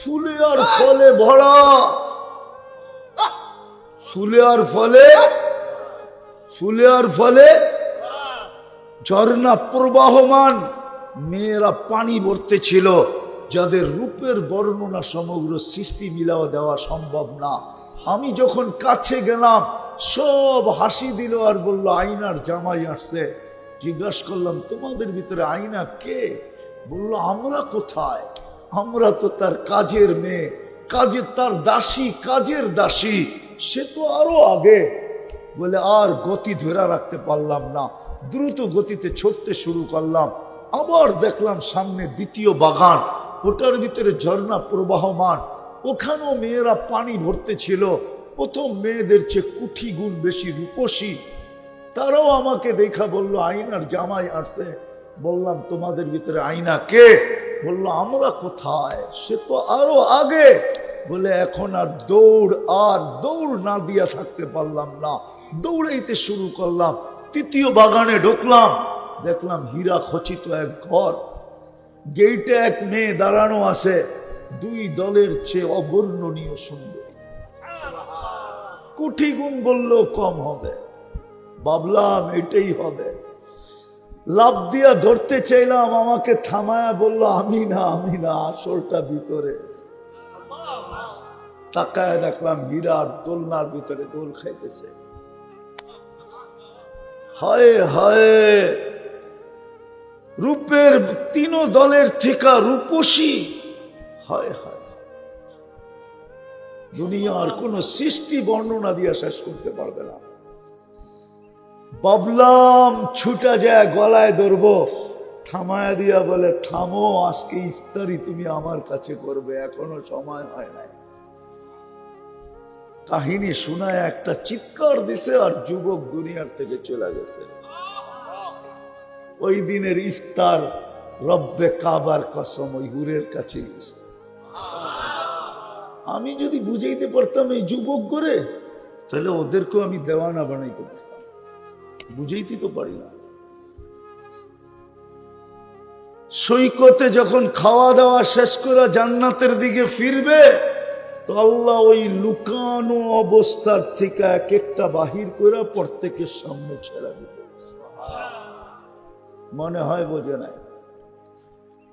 [SPEAKER 2] ফুলে আর ফলে ভরা, ফুলে আর ফলে, ফুলে আর ফলে ঝর্ণা প্রবাহমান, মেয়েরা পানি ভরতে ছিল, যাদের রূপের বর্ণনা সমগ্র সৃষ্টি মিলাও দেওয়া সম্ভব না। আমি যখন কাছে গেলাম সব হাসি দিল আর বলল আয়নার জামাই আসছে। জিজ্ঞাসা করলাম তোমাদের ভিতরে আয়না কে? বলল আমরা কোথায়, আমরা তো তার কাজের মেয়ে, কাজের তার দাসী, কাজের দাসী। সে তো আরো আগে। বলে আর গতি ধরে রাখতে পারলাম না, দ্রুত গতিতে ছুটতে শুরু করলাম। আবার দেখলাম সামনে দ্বিতীয় বাগান, ওটার ভিতরে ঝর্ণা প্রবাহমান, ওখানেও মেয়েরা পানি ভরতে ছিল। প্রথম মেয়েদের চেয়ে কোটি গুণ বেশি রূপসী। তারাও আমাকে দেখা বলল আয়নার জামাই আসছে। বললাম তোমাদের ভিতরে আয়না কে? বলল আমরা কোথায়, সে তো আরো আগে। বলে এখন আর দৌড় না দিয়া থাকতে পারলাম না, দৌড়াইতে শুরু করলাম। তৃতীয় বাগানে ঢুকলাম, দেখলাম হীরা খচিত এক ঘর, গেইটে এক মেয়ে দাঁড়ানো আছে, দুই দলের চেয়ে অবর্ণনীয় সুন্দর, কোটি গুণ বললেও কম হবে। ভাবলাম এটাই হবে। লাফ দিয়া ধরতে চাইলাম, আমাকে থামায়া বলল আমি না, আসলটা ভিতরে। তাকায় দেখলাম হীরার দোলনার ভিতরে দোল খাইতেছে। হায় হায়, রূপের তিন দলের থেকে রূপসী। হায় হায়, দুনিয়ার কোন সৃষ্টি বর্ণনা দিয়া শেষ করতে পারবে না। ভাবলাম ছুটা যায়, গলায় ধরবো, থামায়া দিয়া বলে থামো, আজকে ইফতারি তুমি আমার কাছে করবে, এখনো সময় হয় নাই। কাহিনী শোনায় একটা চিৎকার দিছে আর যুবক দুনিয়ার থেকে চলে গেছে। ওই দিনের ইফতার রব্বে কাবার কসম ওই হুরের কাছে গেছে। আমি যদি বুঝাইতে পারতাম এই যুবক করে, তাহলে ওদেরকেও আমি দেওয়ানা বানাইতে পারতাম, বুঝাইতে তো পারি না। সৈকতে যখন খাওয়া দাওয়া শেষ করে জান্নাতের দিকে ফিরবে, তো আল্লাহ ওই লুকানো অবস্থার থেকে এক একটা বাহির করে প্রত্যেকের সামনে ছেড়ে দিবে। মনে হয় বোঝে নাই।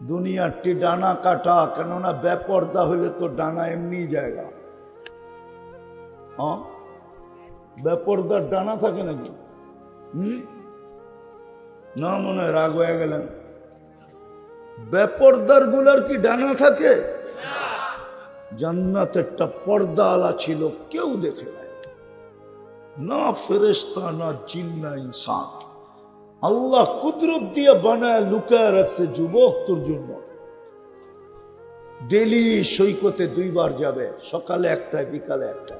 [SPEAKER 2] দুনিয়াটি ডানা কাটা, কেননা বেপর্দা হলে তো ডানা এমনি জায়গা। হ্যাঁ, বেপর্দার ডানা থাকে নাকি? না, মনে হয় রাগ হয়ে গেলেন। বেপর্দার গুলার কি ডানা থাকে? জান্নাতেরটা পর্দা আলা ছিল, কেউ দেখে নাই, না ফেরেশতা, না জিন, না ইনসান। আল্লাহ কুদরত দিয়ে বানায় লুকায় রাখছে যুবক তোর জন্য। ডেলি সৈকতে দুইবার যাবে, সকালে একটা, বিকালে একটা।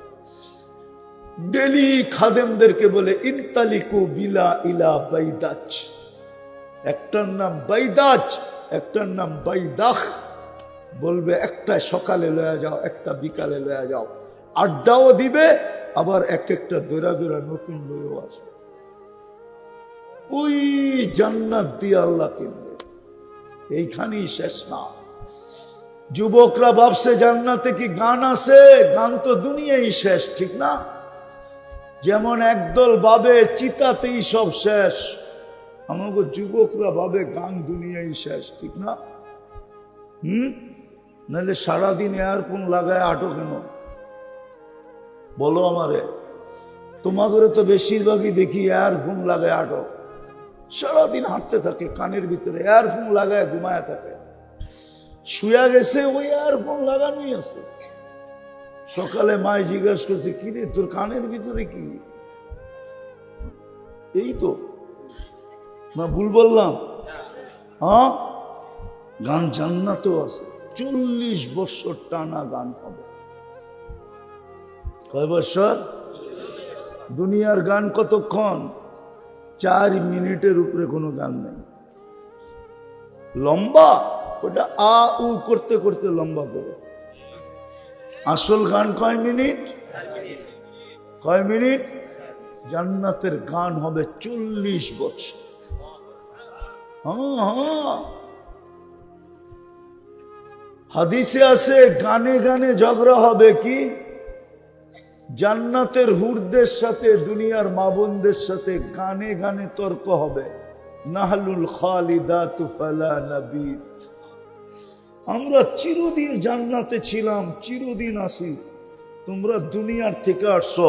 [SPEAKER 2] ডেলি খাদেমদেরকে বলে ইনতালিকু বিলা ইলা বাইদাজ, একটার নাম বাইদাজ, একটার নাম বাইদাখ। বলবে একটা সকালে লয়া যাও, একটা বিকালে লয়া যাও। আড্ডাও দিবে, আবার এক একটা দৌড়া দৌড়া নতুন লয়েও আসবে। ওই জান্নাত দিয়ে আল্লাহ কিনবে, এইখানেই শেষ না। যুবকরা ভাবছে জান্নাতে কি গান আছে? গান তো দুনিয়াই শেষ, ঠিক না? যেমন একদল ভাবে চিতাতেই সব শেষ, আমাকে যুবকরা ভাবে গান দুনিয়াই শেষ, ঠিক না? নাহলে সারাদিন এয়ারফোন লাগায় আটো কেন? বলো আমারে। তোমাকে তো বেশিরভাগই দেখি এয়ারফোন লাগায় আটো, সারাদিন হাঁটতে থাকে, কানের ভিতরে এয়ারফোন লাগায় ঘুমায় থাকে। শুয়া গেছে, ওই এয়ারফোন লাগানোই আছে। সকালে মায় জিজ্ঞাসা করছে, কিরে তোর কানের ভিতরে কি? এই তো না, ভুল বললাম? হ্যাঁ, গান জান্নাতেও আছে। 40 বছর টানা গান হবে। কয় বছর? দুনিয়ার গান কতক্ষণ? 4 মিনিটের উপরে কোনো গান নেই। লম্বা, ওটা আ উ করতে করতে লম্বা করে। আসল গান কয় মিনিট? কয় মিনিট? জান্নাতের গান হবে 40 বছর। হ্যাঁ, হাদিসে আছে গানে গানে ঝগড়া হবে কি? জান্নাতের হুরদের সাথে দুনিয়ার মা বোনদের সাথে গানে গানে তর্ক হবে। নাহলুল খালিদাতু ফালা নাবিত। আমরা চিরদিন জান্নাতে ছিলাম, চিরদিন আছি, তোমরা দুনিয়ার থেকে আসছো,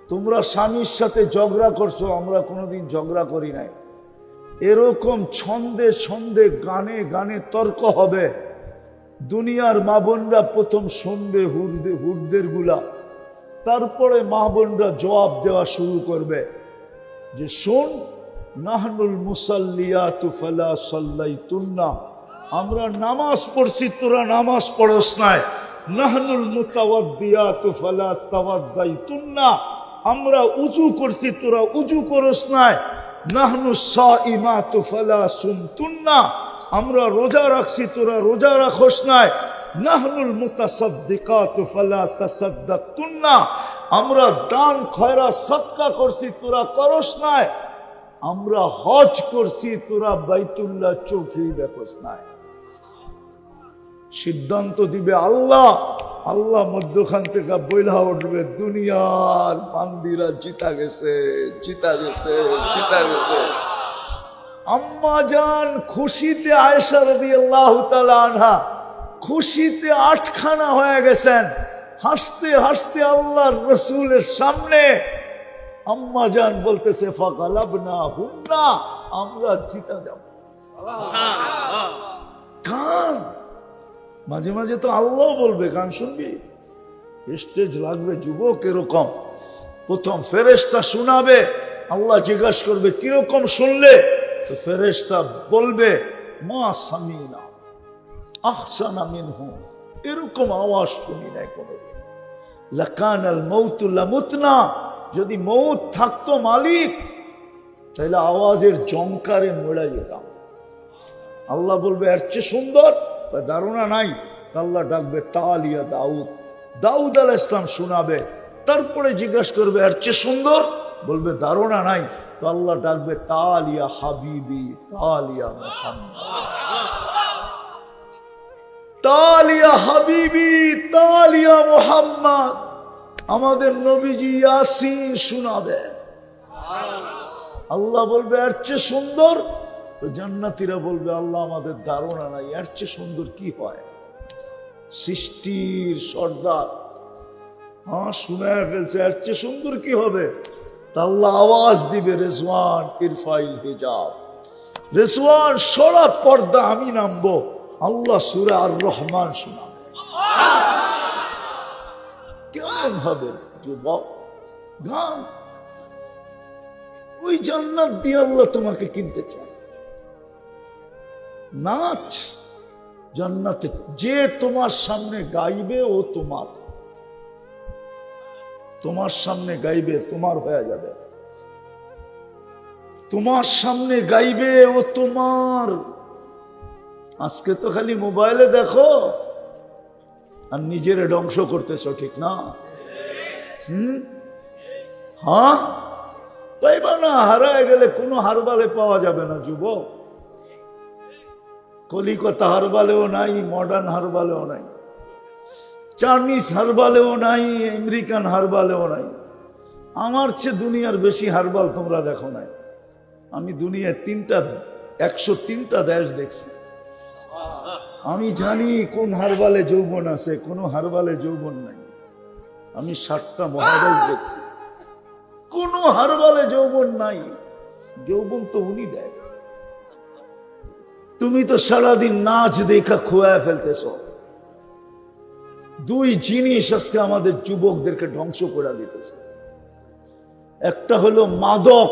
[SPEAKER 2] তোমরা স্বামীর সাথে ঝগড়া করছো, আমরা কোনোদিন ঝগড়া করি নাই। এরকম ছন্দে ছন্দে গানে গানে তর্ক হবে। দুনিয়ার মা বোনরা প্রথম শুনবে হুরদের গুলা, তারপরে মা বোনরা জবাব দেওয়া শুরু করবে যে শোন, নাহনুল মুসাল্লিয়াতু ফালা সাল্লাইতুন্না, আমরা নামাজ পড়ছি তোরা নামাজ পড়স নাই। নাহনুল মুতাওয়াদ্দিয়াতু ফালা তাওয়াদ্দাইতুন্না, আমরা উযু করছি তোরা উযু করস নাই। নাহনু সাইমাতু ফালা সুমতুন্না, আমরা রোজা রাখছি তোরা রোজা রাখস নাই। নাহনুল মুতাসাদ্দিকাতু ফালা তাসাদ্দাকতুন্না, আমরা দান খয়রা সদকা করছি তোরা করস নাই। আমরা হজ করছি তোরা বাইতুল্লাহ চৌকি দেখস নাই। সিদ্ধান্ত দিবে আল্লাহ, আল্লাহ মধ্যখান থেকে বইলা উঠবে, দুনিয়ার বান্দিরা জিতা গেছে, জিতা গেছে, জিতা গেছে। আম্মা জান খুশিতে, আয়েশা রাদিয়াল্লাহু তাআলা আনহা খুশিতে আটখানা হয়ে গেছেন। হাসতে হাসতে আল্লাহর রাসূলের সামনে আম্মা জান বলতেছে, ফাগালাবনা হুন্না, আমরা জিতা যাব। গান মাঝে মাঝে তো আল্লাহ বলবে, গান শুনবি, স্টেজ লাগবে যুবক এরকম। প্রথম ফেরেশতা শোনাবে, আল্লাহ জিজ্ঞাসা করবে কিরকম শুনলে? তো ফেরেশতা বলবে, মা সামিনা আহসানা মিনহু, এরকম আওয়াজ শুনি নাই কোনোদিন। লাকানাল মাউতু লামুতনা, যদি মৌত থাকতো মালিক, তাহলে আওয়াজের জংকারে মরে যেতাম। আল্লাহ বলবে এর চেয়ে সুন্দর, ধারণা নাই। আল্লাহ ডাকবে তালিয়া দাউদ, দাউদ আলাইহিস সালাম শোনাবে। তারপরে জিজ্ঞাসা করবে এর চেয়ে সুন্দর, বলবে ধারণা নাই। তো আল্লাহ ডাকবে তালিয়া হাবিবি, তালিয়া মুহাম্মদ, তালিয়া হাবিবি, তালিয়া মুহাম্মদ। আমাদের নবীজি ইয়াসিন শোনাবে। আল্লাহ বলবে এর চেয়ে সুন্দর। তো জান্নাতীরা বলবে আল্লাহ আমাদের ধারণা নাই, এর চেয়ে সুন্দর কি হয়? সৃষ্টির সর্দার শুনায় ফেলছে, এর চেয়ে সুন্দর কি হবে? তা আল্লাহ আওয়াজ দিবে, রেজওয়ান ইরফাইল হিজাব, রেজওয়ান সরা পর্দা, আমি নামবো। আল্লাহ সূরা আর রহমান শোনাবে। কেমন হবে যুবক? গান। ওই জান্নাত দিয়ে আল্লাহ তোমাকে কিনতে চায়। নাচ জান্নাতে, যে তোমার সামনে গাইবে ও তোমার, তোমার সামনে গাইবে তোমার হয়ে যাবে। তোমার সামনে গাইবে ও তোমার। আজকে তো খালি মোবাইলে দেখো আর নিজের ধ্বংস করতেছ, ঠিক না? হ্যাঁ, পাইবা না। হারায় গেলে কোনো হারবালে পাওয়া যাবে না যুবক। কলিকাতা হারবালেও নাই, মডার্ন হারবালেও নাই, চাইনিজ হারবালেও নাই, আমেরিকান হারবালেও নাই। আমার চেয়ে দুনিয়ার বেশি হারবাল তোমরা দেখো নাই। আমি দুনিয়ার 103টা দেশ দেখছি। আমি জানি কোন হারবালে যৌবন আছে, কোন হারবালে যৌবন নাই। আমি 7টা মহাদেশ দেখছি, কোন হারবালে যৌবন নাই। যৌবন তো উনি দেয়। তুমি তো সারাদিন নাচ দেখা খোয়ায় ফেলতেছ। দুই জিনিস আজকে আমাদের যুবকদেরকে ধ্বংস করে দিতেছে। একটা হলো মাদক,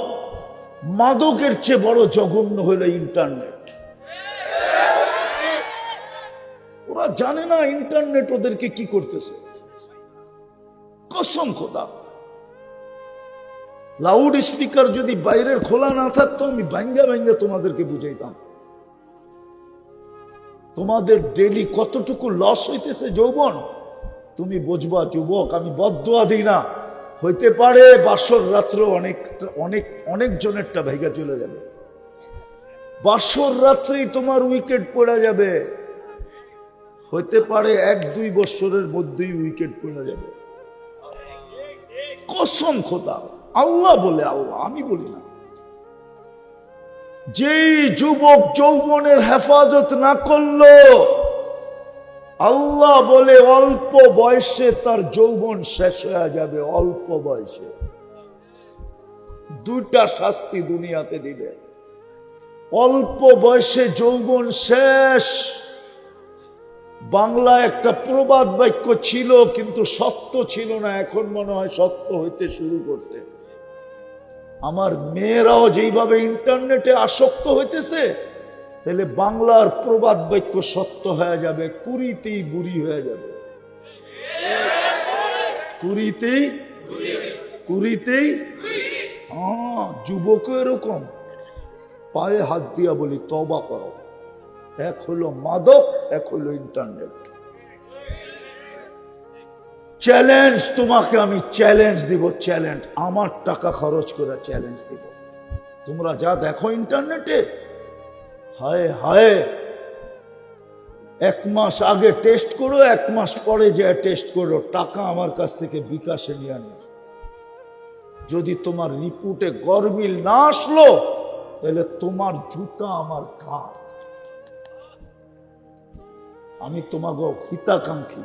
[SPEAKER 2] মাদকের চেয়ে বড় জঘন্য হলো ইন্টারনেট। ওরা জানে না ইন্টারনেট ওদেরকে কি করতেছে। কসম খোদা, লাউড স্পিকার যদি বাইরের খোলা না থাকতো আমি ভাঙ্গা ভাঙ্গা তোমাদেরকে বুঝাইতাম। তোমাদের ডেলি কতটুকু লস হইতেছে যৌবন তুমি বুঝবা যুবক। আমি বদদুয়া দিই না, হইতে পারে বাসর রাত্র অনেক জনেরটা ভাইগা চলে যাবে। বাসর রাত্রেই তোমার উইকেট পড়ে যাবে। হইতে পারে 1-2 বছরের মধ্যেই উইকেট পড়ে যাবে। কসম খোদা, আল্লাহ বলে, আল্লাহ, আমি বলি না। যেই যুবক যৌবনের হেফাজত না করলো, আল্লাহ বলে অল্প বয়সে তার যৌবন শেষ হয়ে যাবে। অল্প বয়সে 2টা শাস্তি দুনিয়াতে দিবে। অল্প বয়সে যৌবন শেষ। বাংলা একটা প্রবাদ বাক্য ছিল, কিন্তু সত্য ছিল না, এখন মনে হয় সত্য হইতে শুরু করছে। আমার মেয়েরাও যেইভাবে ইন্টারনেটে আসক্ত হইতেছে, তাহলে বাংলার প্রবাদ বাক্য সত্য হয়ে যাবে, কুড়িতেই বুড়ি হয়ে যাবে। কুড়িতেই যুবক এরকম। পায়ে হাত দিয়া বলি, তওবা করো। এক হলো মাদক, এক হলো ইন্টারনেট। চ্যালেঞ্জ তোমাকে আমি চ্যালেঞ্জ দিব, চ্যালেঞ্জ, আমার টাকা খরচ করে চ্যালেঞ্জ দিব। তোমরা যা দেখো ইন্টারনেটে, হায় হায়, 1 মাস আগে টেস্ট করো, 1 মাস পরে যে টেস্ট করো, টাকা আমার কাছ থেকে বিকাশে নিয়ে আনি। যদি তোমার রিপোর্টে গরমিল না আসলো, তাহলে তোমার জুতা আমার ঘাট। আমি তোমাকে হিতাকাঙ্ক্ষী,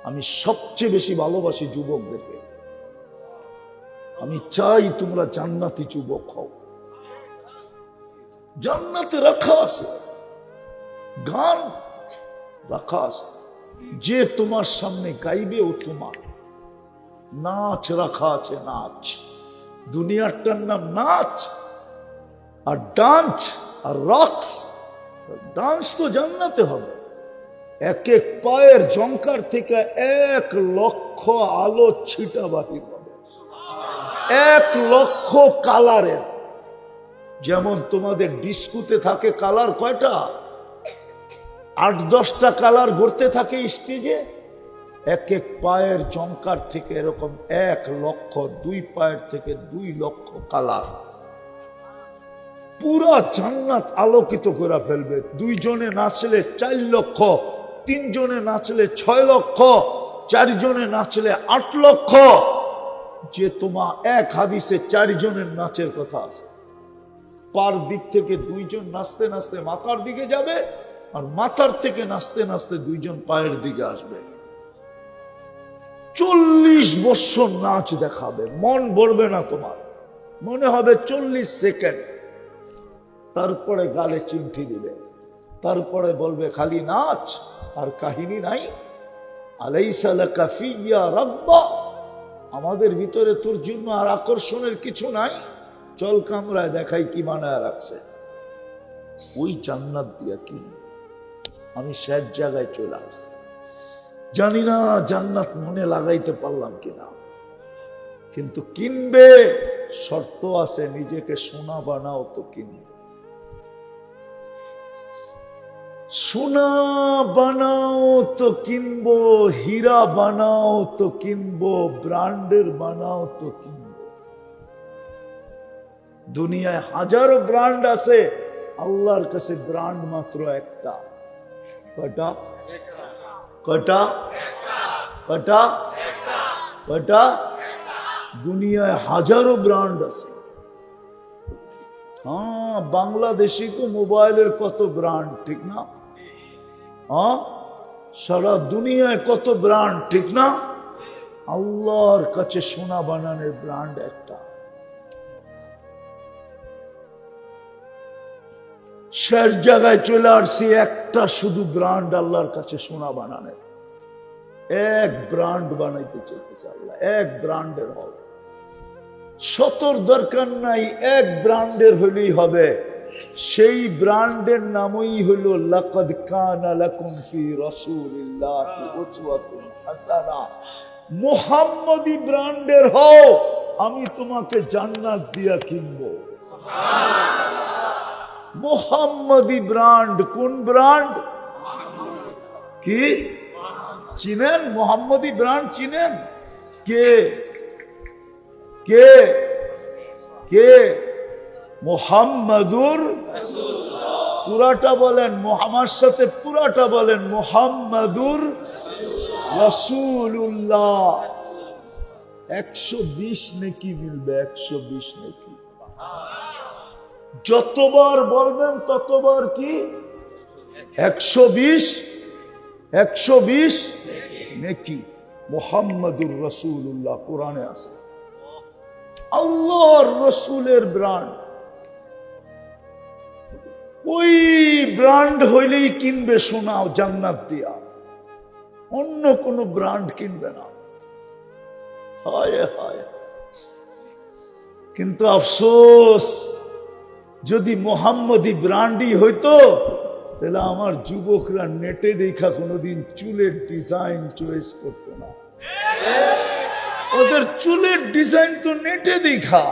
[SPEAKER 2] আমি সবচেয়ে বেশি ভালোবাসি যুবকদেরকে। আমি চাই তোমরা জান্নাতি যুবক হও। জান্নাতে রাখা আছে, গান রাখা আছে। যে তোমার সামনে গাইবে ও তোমার। নাচ রাখা আছে, নাচ। দুনিয়াটার নাম নাচ, আর ডান্স আর রক্স। ডান্স তো জান্নাতে হবে। এক এক পায়ের জঙ্কার থেকে 1 লক্ষ আলো ছিটা বাহির হবে, 1 লক্ষ কালারের। যেমন তোমাদের ডিস্কোতে থাকে কালার কয়টা? 8-10টা কালার ঘুরতে থাকে স্টেজে। এক এক পায়ের জঙ্কার থেকে এরকম 1 লক্ষ, 2 পায়ের থেকে 2 লক্ষ কালার। পুরা জান্নাত আলোকিত করে ফেলবে। 2 জনে নাচলে 4 লক্ষ, 3 জনে নাচলে 6 লক্ষ, 4 জনে নাচলে 8 লক্ষ। যে তোমার এক হাদিসে 4 জনের নাচের কথা আছে। পার দিক থেকে 2 জন নাচতে নাচতে মাথার দিকে যাবে, আর মাথার থেকে নাচতে নাচতে 2 জন পায়ের দিকে আসবে। 40 বছর নাচ দেখাবে, মন ভরবে না তোমার, মনে হবে 40 সেকেন্ড। তারপরে গালে চিমটি দিবে, তারপরে বলবে খালি নাচ আর কাহিনী নাই। আলাইসা লাকা ফিয়া রাব্বা, আমাদের ভিতরে তোর জন্য আর আকর্ষণের কিছু নাই, চল কামরায় দেখাই কি বানায় রাখছে। ওই জান্নাত দিয়া কি আমি শেষ জায়গায় চলে আসছি। জানি না জান্নাত মনে লাগাইতে পারলাম কিনা, কিন্তু কিনবে, শর্ত আছে, নিজেকে সোনা বানাও তো কিনবে। সোনা বানাও তো কিনবো, হীরা বানাও তো কিনবো, ব্র্যান্ডের বানাও তো কিনবো। দুনিয়ায় হাজারো ব্র্যান্ড আছে, আল্লাহর কাছে ব্র্যান্ড মাত্র একটা। কটা? কটা? কটা? কটা? দুনিয়ায় হাজারো ব্র্যান্ড আছে। হ্যাঁ, বাংলাদেশি তো মোবাইলের কত ব্র্যান্ড, ঠিক না? হ্যাঁ, সারা দুনিয়ায় কত ব্র্যান্ড, ঠিক না? আল্লাহর কাছে সোনা বানানোর ব্র্যান্ড একটা। শেষ জায়গায় চলে আসছি, একটা শুধু ব্র্যান্ড আল্লাহর কাছে সোনা বানানোর। 1 ব্র্যান্ড বানাইতে চাইতেছে আল্লাহ, 1 ব্র্যান্ডের হবে। 70 দরকার নাই, 1 ব্র্যান্ডের হলেই হবে। সেই ব্র্যান্ডের নামই হলো লাকাদ কানা লাকুম ফি রাসূলিল্লাহি উসওয়াতুন হাসানাহ। মুহাম্মদী ব্র্যান্ডের হও, আমি তোমাকে জান্নাত দিয়া কিনবো। মুহাম্মদী ব্র্যান্ড। কোন ব্র্যান্ড? কি চিনেন? মুহাম্মদী ব্র্যান্ড চিনেন? কে কে কে? মুহাম্মাদুর রাসূলুল্লাহ। পুরাটা বলেন, আমার সাথে পুরাটা বলেন, মুহাম্মাদুর রাসূলুল্লাহ। 120 নেকি মিলবে, 120 নেকি। যতবার বলবেন ততবার কি 120 নেকি। মুহাম্মাদুর রাসূলুল্লাহ কোরআনে আছে। আল্লাহর রসুলের ব্র্যান্ড, ওই ব্র্যান্ড হইলেই কিনবে সোনা জান্নাত দিয়া, অন্য কোন ব্র্যান্ড কিনবে না। হায় হায়, কিন্তু আফসোস, যদি মোহাম্মদী ব্র্যান্ডই হইতো তাহলে আমার যুবকরা নেটে দেখা কোনোদিন চুলের ডিজাইন চয়েস করতো না। ওদের চুলের ডিজাইন তো নেটে দেখা।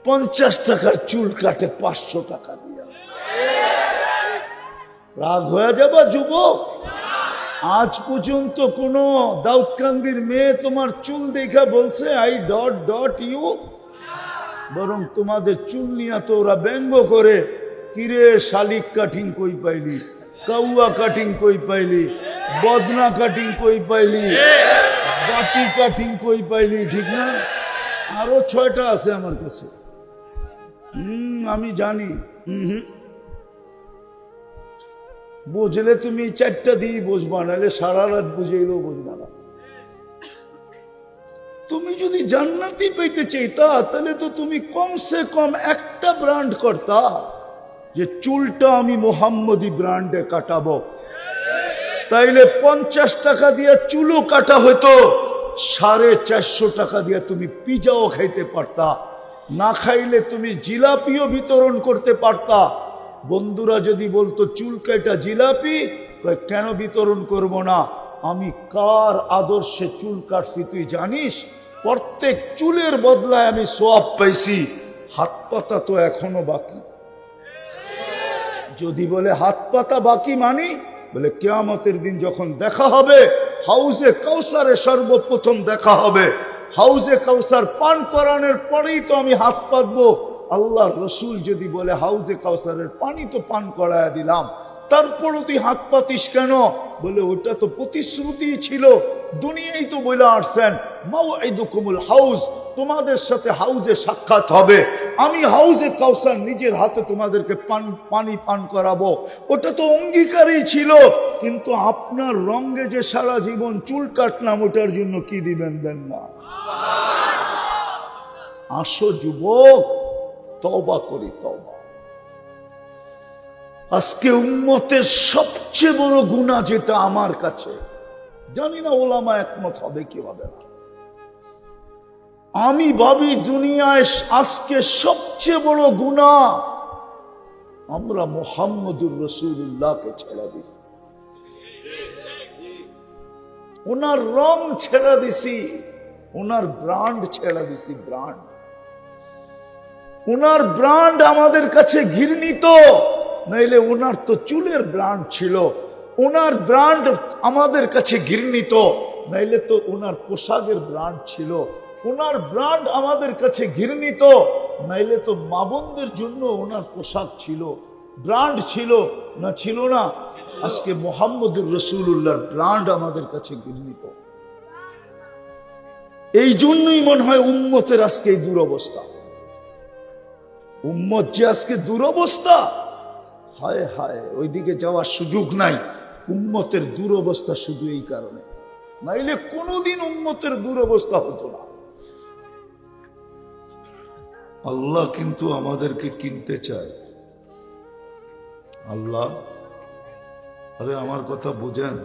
[SPEAKER 2] 50 টাকার চুল কাটে 500 টাকা দিয়া। রাগ হয়ে যাবা যুবক? আজ পর্যন্ত কোন দাউদকান্দির মেয়ে তোমার চুল দেখা বলছে আই ডট ডট ইউ? বরং তোমাদের চুল নিয়ে তো ওরা ব্যঙ্গ করে, কিরে শালিক কাটিং কই পাইলি, কাউয়া কাটিং কই পাইলি, বদনা কাটিং কই পাইলি, বাটি কাটিং কই পাইলি, ঠিক না? আরো 6টা আছে আমার কাছে। আমি জানি। বুঝলে তুমি 4টা দিয়ে বুঝবা, নাহলে সারা রাত বুঝেইলেও বুঝবা না। তুমি যদি জান্নাতি পেতে চাইতা তাহলে তো তুমি কমসে কম একটা ব্র্যান্ড করতা, যে চুলটা আমি মোহাম্মদী ব্র্যান্ডে কাটাবো। তাইলে 50 টাকা দিয়ে চুলও কাটা হইতো, 450 টাকা দিয়ে তুমি পিজাও খাইতে পারতা, না খাইলে তুমি জিলাপিও বিতরণ করতে পারতা। বন্ধুরা যদি বলতো চুল কাটা জিলাপি, কেন বিতরণ করব না? আমি কার আদর্শে চুল কাটছি তুই জানিস? প্রত্যেক চুলের বদলায় আমি সওয়াব পাইছি। হাত পাতা তো এখনো বাকি। যদি বলে হাত পাতা বাকি মানি, বলে কিয়ামতের দিন যখন দেখা হবে, হাউজে কাউসারে সর্বপ্রথম দেখা হবে। হাউজে কাউসার পান করানোর পরেই তো আমি হাত পাতবো। আল্লাহর রসুল যদি বলে হাউজে কাউসারের পানি তো পান করায়া দিলাম, তারপরও তুই হাত পাতিস কেন? বলে ওটা তো প্রতিশ্রুতি ছিল, দুনিয়ায় তো বলে আসছেন মাওইদুকুমুল হাউজ, তোমাদের সাথে হাউজে সাক্ষাৎ হবে, আমি হাউজে কাউসার নিজের হাতে তোমাদেরকে পানি পান করাবো। ওটা তো অঙ্গীকারই ছিল। কিন্তু আপনার রঙে যে সারা জীবন চুল কাটলাম, ওটার জন্য কি দিবেন? দেন না। আসো যুবক, তওবা করি, তওবা। আজকে উম্মতের সবচেয়ে বড় গুনাহ যেটা আমার কাছে, জানি না ওলামা একমত হবে কি হবে না, আমি ভাবি দুনিয়ায় আজকে সবচেয়ে বড় গুনাহ আমরা মুহাম্মদুর রাসূলুল্লাহকে ছেড়ে দিছি। ওনার রং ছেড়ে দিছি, ওনার ব্র্যান্ড ছেড়ে দিছি। ব্র্যান্ড, ওনার ব্র্যান্ড আমাদের কাছে ঘৃণিত। নাইলে ওনার তো চুলের ব্র্যান্ড ছিল, ওনার ব্র্যান্ড আমাদের কাছে ঘৃণিত। নাইলে তো ওনার পোশাকের ব্র্যান্ড ছিল, ওনার ব্র্যান্ড আমাদের কাছে ঘৃণিত। নাইলে তো মা বোনদের জন্য ওনার পোশাক ছিল, ব্র্যান্ড ছিল না? ছিল না? আজকে মুহাম্মদুর রাসূলুল্লাহর ব্র্যান্ড আমাদের কাছে ঘৃণিত। এই জন্যই মনে হয় উম্মতের আজকে এই দুরবস্থা। উম্মত যে আজকে দুরবস্থা, হায় হায়, ওইদিকে যাওয়ার সুযোগ নাই। উম্মতের দুরবস্থা শুধু এই কারণে, নাইলে কোনোদিন উম্মতের দুরবস্থা হতো না। আল্লাহ কিন্তু আমাদেরকে কিনতে চায়। আল্লাহ, আরে আমার কথা বুঝেন,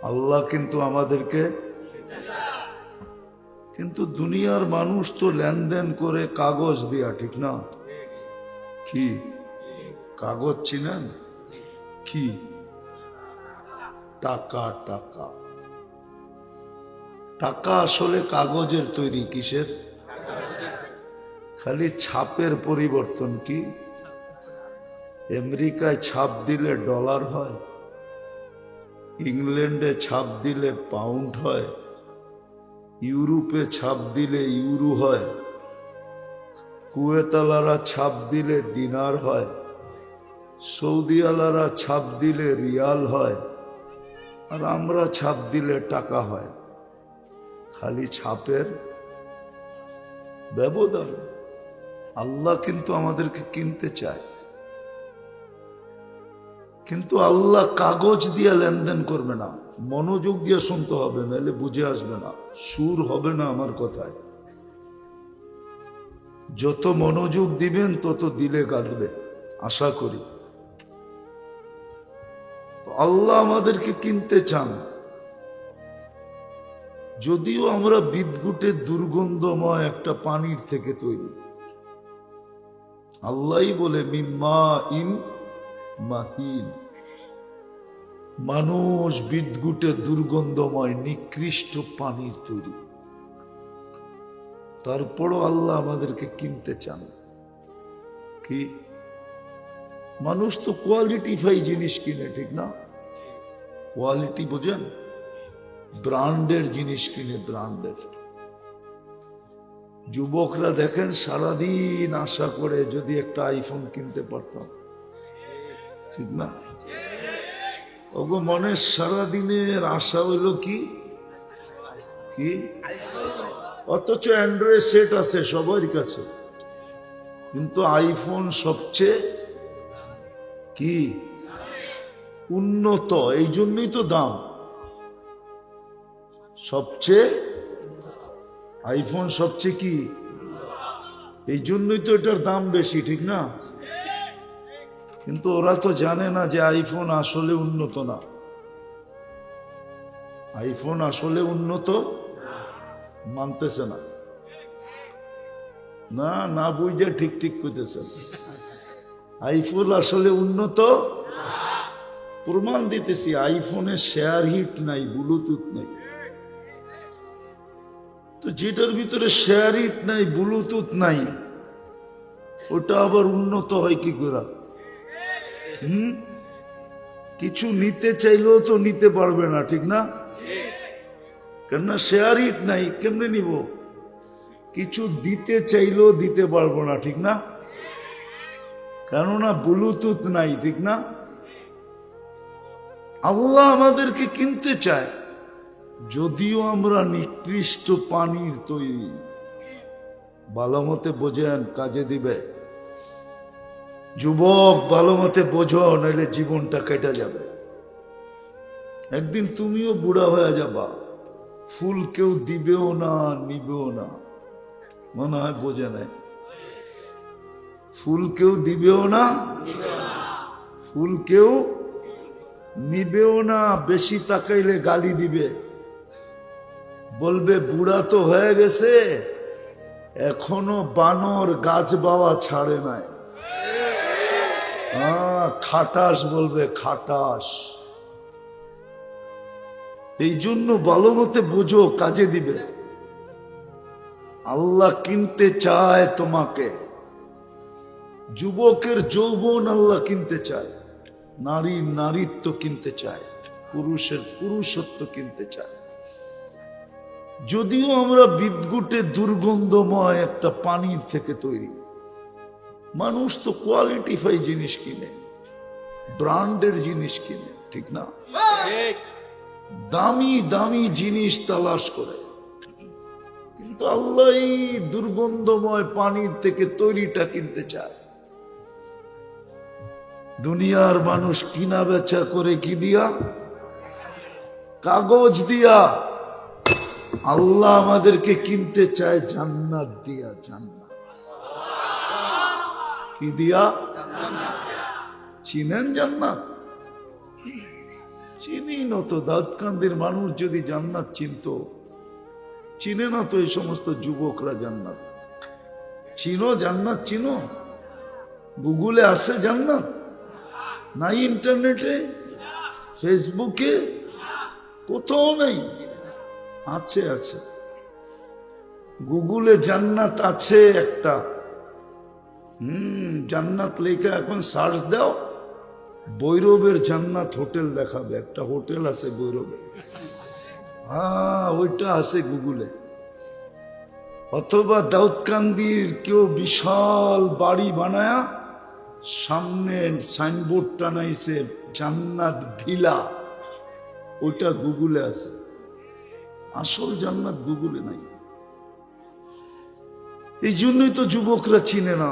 [SPEAKER 2] আল্লাহ কিন্তু আমাদেরকে, কিন্তু দুনিয়ার মানুষ তো লেনদেন করে কাগজ দিয়া, ঠিক না? কি কাগজ চিনেন? কি টাকা? টাকা, টাকা আসলে কাগজের তৈরি। কিসের? খালি ছাপের পরিবর্তন। কি আমেরিকায় ছাপ দিলে ডলার হয়, ইংল্যান্ডে ছাপ দিলে পাউন্ড হয়, ইউরোপে ছাপ দিলে ইউরো হয়, কুয়েতালারা ছাপ দিলে দিনার হয়। সৌদি আলারা ছাপ দিলে রিয়াল হয়, আর আমরা ছাপ দিলে টাকা হয়। খালি ছাপের ব্যবধান। আল্লাহ কিন্তু আমাদেরকে কিনতে চায়, কিন্তু আল্লাহ কাগজ দিয়ে লেনদেন করবে না। মনোযোগ দিয়ে শুনতে হবে, নাহলে বুঝে আসবে না, সুর হবে না আমার কথায়। যত মনোযোগ দিবেন তত দিলে কাঁদবে, আশা করি। তো আল্লাহ আমাদেরকে কিনতে চান, যদিও আমরা বিদ্যুতের দুর্গন্ধময় একটা পানির থেকে তৈরি। আল্লাহই বলে মিম্মা ইন মাহিন। মানুষ বিদ্যুতের দুর্গন্ধময় নিকৃষ্ট পানির তৈরি, তারপরও আল্লাহ আমাদেরকে কিনতে চান। কি মানুষ তো কোয়ালিটিফাই জিনিস কিনে, ঠিক না? কোয়ালিটি বোঝেন? ব্র্যান্ডের জিনিস কিনে, ব্র্যান্ডের। যুবকরা দেখেন সারাদিন আশা করে যদি একটা আইফোন কিনতে পারতাম, ঠিক না? ওগো মনের সারাদিনের আশা হইল কি কি অথচ অ্যান্ড্রয়েড সেট আছে সবার কাছে, কিন্তু আইফোন সবচেয়ে কি উন্নত, এই জন্যই তো দাম সবচেয়ে। আইফোন সবচেয়ে কি, এই জন্যই তো এটার দাম বেশি, ঠিক না? কিন্তু ওরা তো জানে না যে আইফোন আসলে উন্নত না। আইফোন আসলে উন্নত মানতেছে না, না না বুঝে ঠিক ঠিক করতেছে। আইফোন আসলে উন্নত প্রমাণ দিতেছি, আইফোনে শেয়ার হিট নাই, ব্লুটুথ নাই। তো যেটার ভিতরে শেয়ার হিট নাই, ব্লুটুথ নাই, ওটা আবার উন্নত হয় কি করে? কিছু নিতে চাইলেও তো নিতে পারবে না, ঠিক না? কেননা শেয়ার হিট নাই, কেমনে নিব? কিছু দিতে চাইলেও দিতে পারবো না, ঠিক না? কেননা ব্লুটুথ নাই, ঠিক না? আল্লাহ আমাদেরকে কিনতে চায়, যদিও আমরা নিকৃষ্ট পানির তৈরি। ভালো মতে বোঝেন, কাজে দিবে। যুবক ভালো মতে বোঝো, নইলে জীবনটা কেটে যাবে। একদিন তুমিও বুড়া হয়ে যাবা, ফুল কেউ দিবেও না, নিবেও না। মনে হয় বোঝে নাই। ফুল কেউ দিবেও না, ফুল কেউ নিবেও না। বেশি তাকাইলে গালি দিবে, বলবে বুড়া তো হয়ে গেছে, এখনো বানর গাছ বাওয়া ছাড়ে নাই। খাটাস বলবে, খাটাস। এই জন্য ভালো মতে বোঝো, কাজে দিবে। আল্লাহ কিনতে চায় তোমাকে। যুবকের যৌবন আল্লাহ কিনতে চায়, নারীর নারীত্ব কিনতে চায়, পুরুষের পুরুষত্ব কিনতে চায়। যদিও আমরা বিদ্যুতের দুর্গন্ধময় একটা পানির থেকে তৈরি। মানুষ তো কোয়ালিটিফাই জিনিস কিনে, ব্র্যান্ডের জিনিস কিনে, ঠিক না? দামি দামি জিনিস তালাশ করে, কিন্তু আল্লাহ এই দুর্গন্ধময় পানির থেকে তৈরিটা কিনতে চায়। দুনিয়ার মানুষ কিনা বেচা করে কি দিয়া? কাগজ দিয়া। আল্লাহ আমাদেরকে কিনতে চায় জান্নাত দিয়া। জান্নাত কি দিয়া? চিনেন জান্নাত? চিনি না তো। দাউদকান্দির মানুষ যদি জান্নাত চিনতো, চিনে না তো এই সমস্ত যুবকরা জান্নাত। চিনো জান্নাত? চিনো? গুগলে আছে জান্নাত? নাই ইন্টারনেটে, ফেসবুকে, কোথাও নাই। আছে আছে, গুগলে জান্নাত আছে একটা। জান্নাত লেখা এখন সার্চ দাও, ভৈরবের জান্নাত হোটেল দেখাবে। একটা হোটেল আছে ভৈরবে, ওইটা আছে গুগলে। অথবা দাউদকান্দির কেউ বিশাল বাড়ি বানায়া সামনে সাইনবোর্ড টানাইছে জান্নাত ভিলা, ওটা গুগলে আছে, আসল জান্নাত গুগলে নাই। এই জন্যই তো যুবকরা চিনে না,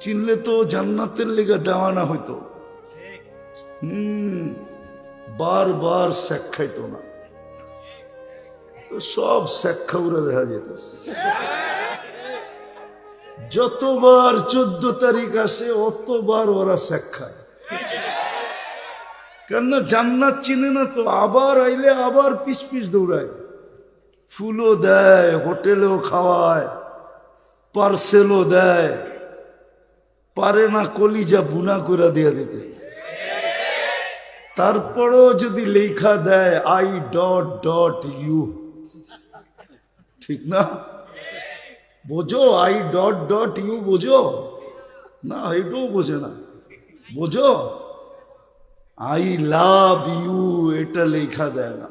[SPEAKER 2] চিনলে তো জান্নাতের লেগে দেওয়ানা হইতো। বারবার শেখ খাইতো না, তো সব শেখ খাউরা দেখা যেতেছে। যতবার 14 তারিখ আসে অতবার ওরা শেখ খায়, কেননা জান্নাত চিনে না তো। আবার আইলে আবার পিস পিস দৌড়ায়, ফুলও দেয়, হোটেলেও খাওয়ায়, পার্সেলও দেয়, পারে না কলিজা বুনা করে দিয়ে দিতে। তারপরও যদি লেখা দেয় I.U, ঠিক না? বোঝো I.U বোঝো না? এটাও বোঝে না। বোঝো I love you, এটা লেখা দেয় না।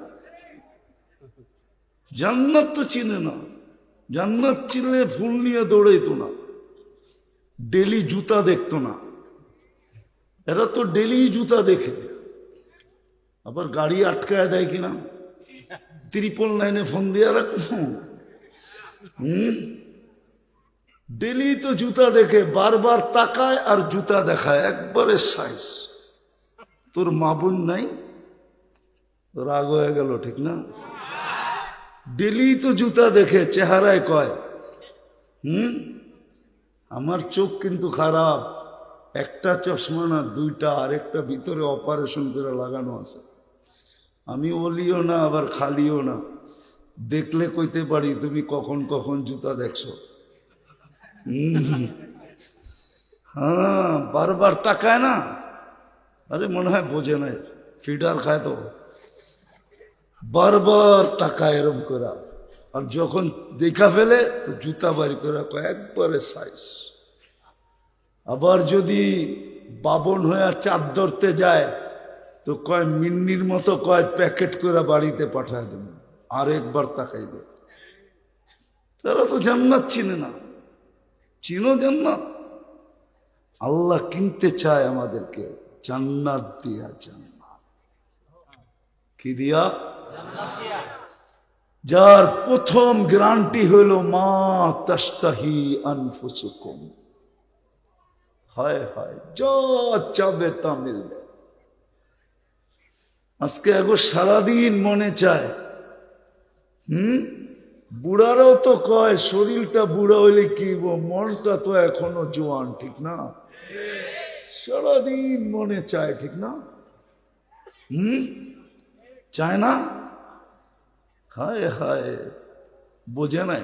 [SPEAKER 2] জান্নাত তো চিনে না। জান্নাত চিনলে ফুল নিয়ে দৌড়াইতো না, ডেলি জুতা দেখতো না। এরা তো ডেলি জুতা দেখে, আবার গাড়ি আটকায় দেয় কিনা 999 ফোন দিয়ে রাখো। ডেলি তো জুতা দেখে, বারবার তাকায় আর জুতা দেখায়, একবারে সাইজ। তোর মা বোন নাই, রাগ হয়ে গেল, ঠিক না? ডেলি তো জুতা দেখে, চেহারায় কয় আমার চোখ কিন্তু খারাপ, একটা চশমা না দুইটা, আরেকটা ভিতরে অপারেশন করে লাগানো আছে। আমি ওলিও না আবার খালিও না, দেখলে কইতে পারি তুমি কখন কখন জুতা দেখছো। হ্যাঁ, বারবার তাকায় না, আরে মনে হয় বোঝে নাই, ফিডার খায় তো, বারবার তাকায় এরম করা। আর যখন দেখা ফেলে তো জুতা বাড়ি করে একবারে সাইজ। আবার যদি বাবন হয়ে চাঁদ ধরতে যায় তো কয় মিন্নির মতো কয় প্যাকেট করে বাড়িতে পাঠায় দেব, আর একবার তাকাইবে। তারা তো জান্নাত চিনে না। চিনো জান্নাত? আল্লাহ কিনতে চায় আমাদেরকে জান্নাত দিয়া। জান্নাত কি দিয়া? যার প্রথম গ্যারান্টি হইল মা তাশতাহি আনফুসুকুম, হায় হায়, যা চাবে তা মিলবে। আজকে একবার সারাদিন মনে চায়, বুড়ারাও তো কয় শরীরটা বুড়া হইলে কি, মনটা তো এখনো জোয়ান, ঠিক না? সারাদিন মনে চায়, ঠিক না? চায় না? হায় হায়, বোঝে নাই।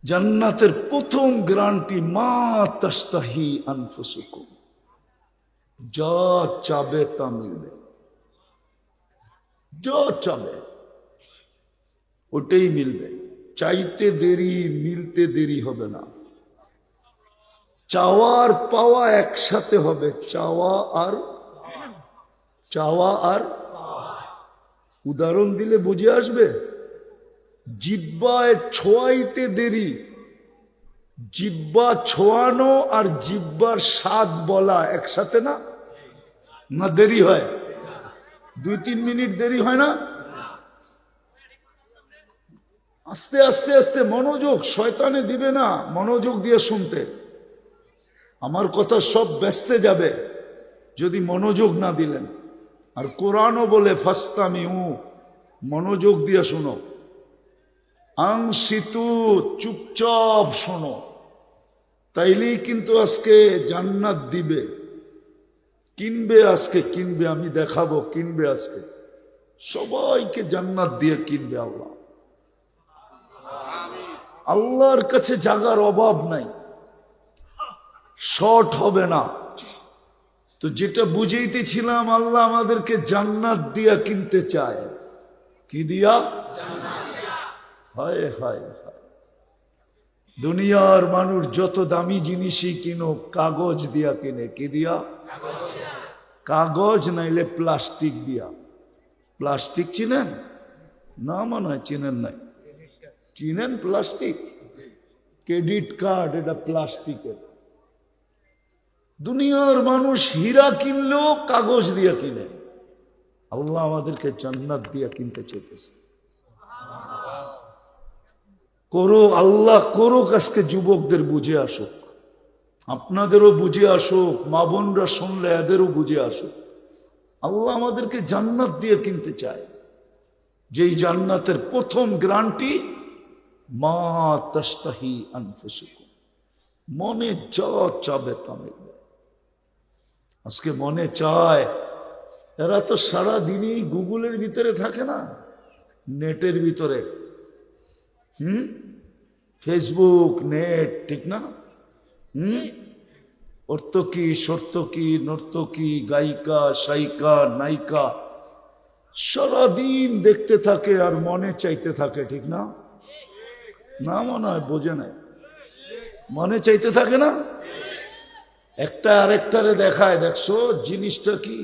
[SPEAKER 2] জান্নাতের প্রথম গ্যারান্টি মা তাশতাহি আনফুসুকুম, যা চাবে তা মিলবে। যা চাবে ওটাই মিলবে। চাইতে দেরি, মিলতে দেরি হবে না। চাওয়ার পাওয়া একসাথে হবে। চাওয়া আর উদাহরণ দিলে বুঝে আসবে। জিহ্বায় ছোঁয়াইতে দেরি, জিহ্বা ছোঁয়ানো আর জিহ্বার স্বাদ বলা একসাথে না? না দেরি হয়? 2-3 মিনিট দেরি হয় না? আস্তে আস্তে আস্তে মনোযোগ, শয়তানে দিবে না মনোযোগ দিয়ে শুনতে। আমার কথা সব ব্যস্তে যাবে যদি মনোযোগ না দিলেন। আর কোরআনও বলে ফাস্তামিউ, মনোযোগ দিয়ে শোনো। আনসিতু, চুপচাপ শোনো, তাইলেই কিন্তু আজকে জান্নাত দিবে। কিনবে আজকে, কিনবে, আমি দেখাবো, কিনবে আজকে। সবাইকে জান্নাত দিয়ে কিনবে আল্লাহ। আল্লাহর কাছে জাগার অভাব নাই, শর্ট হবে না। তো যেটা বুঝাইতেছিলাম, আল্লাহ আমাদেরকে জান্নাত দিয়া কিনতে চায়। কি দিয়া? হায় হায় হায়, দুনিয়ার মানুষ যত দামি জিনিসই কিনো কাগজ দিয়া কিনে। কি দিয়া? কাগজ নাইলে প্লাস্টিক দিয়া। প্লাস্টিক চিনেন না? মনে হয় চিনেন নাই। চিনেন প্লাস্টিক? ক্রেডিট কার্ড এটা প্লাস্টিকের। দুনিয়ার মানুষ হীরা কিনলেও কাগজ দিয়ে কিনে, আল্লাহ আমাদেরকে জান্নাত দিয়ে কিনতে চেয়েছে। করো আল্লাহ করুক, আজকে যুবকদের বুঝে আসুক, আপনাদেরও বুঝে আসুক, মা বোনরা শুনলে এদেরও বুঝে আসুক। আল্লাহ আমাদেরকে জান্নাত দিয়ে কিনতে চায়, যেই জান্নাতের প্রথম গ্যারান্টি মা তাশতাহি আনফুসুকুম, মনে যা চাবে তা মিলবে। আজকে মনে চায়, এরা তো সারা দিনই গুগলের ভিতরে থাকে না, নেটের ভিতরে, ফেসবুক, নেট, ঠিক না? অর্তকি, সর্তকি, নর্তকি, গায়িকা, সায়িকা, নায়িকা সারাদিন দেখতে থাকে আর মনে চাইতে থাকে, ঠিক না? না মনে হয় বোঝে নাই, মনে চাইতে থাকে না? একটা আরেকটারে দেখায়, দেখছো জিনিসটা কি,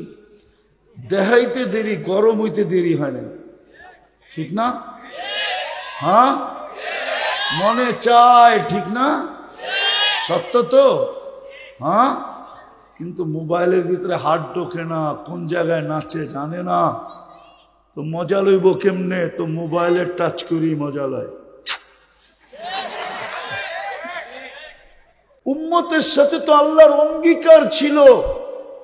[SPEAKER 2] দেখাইতে দেরি, গরম হইতে দেরি হয় না, ঠিক না? হ্যাঁ, মনে চায়, ঠিক না? সত্য তো? হ্যাঁ, কিন্তু মোবাইলের ভিতরে হাত ঢোকে না, কোন জায়গায় নাচে জানে না, তো মজা লইব কেমনে, তো মোবাইলের টাচ করি মজা লয়। উম্মতের সাথে তো আল্লাহর অঙ্গীকার ছিল,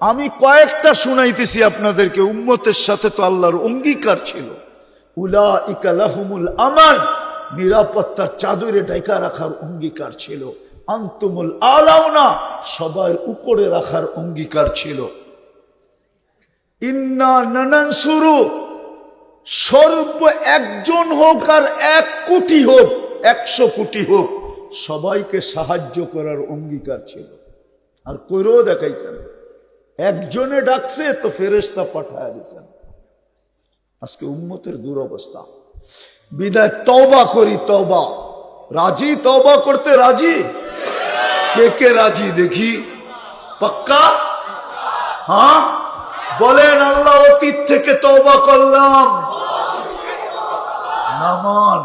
[SPEAKER 2] আমি কয়েকটা শুনাইতেছি আপনাদেরকে। উম্মতের সাথে তো আল্লাহর অঙ্গীকার ছিল, উলাইকা লাহুমুল আমান, নিরাপত্তার চাদরে ঢাকা রাখার অঙ্গীকার ছিল। আনতুমুল আলাউনা, সবার উপরে রাখার অঙ্গীকার ছিল। ইন্না নানানসুরু, সর্ব একজন হোক আর 1 কোটি হোক, 100 কোটি হোক, সবাইকে সাহায্য করার অঙ্গীকার ছিল। আর কইরেও দেখাইছেন, একজনে ডাকছে তো ফেরেশতা পাঠায় দিয়েছেন। আজকে উম্মতের দুরবস্থা। বিদায় তওবা করি, তওবা। রাজি তওবা করতে? রাজি? কে কে রাজি দেখি? পাক্কা? হ্যাঁ বলেন, আল্লাহ অতীত থেকে তওবা করলাম। নামান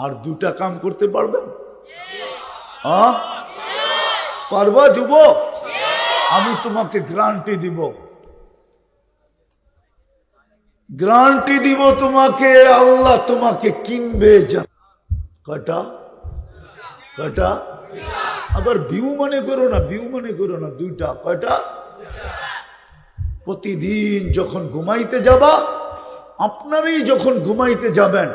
[SPEAKER 2] আর 2টা কাম করতে পারবেন? হ্যাঁ পারবা যুবক? আমি তোমাকে গ্যারান্টি দিব, গ্যারান্টি দিব তোমাকে, আল্লাহ তোমাকে কিনবে। কটা? কটা? আবার ভিউ মনে করো না, ভিউ মনে করো না, 2টা। কয়টা? প্রতিদিন যখন ঘুমাইতে যাবা, আপনারই যখন ঘুমাইতে যাবেন,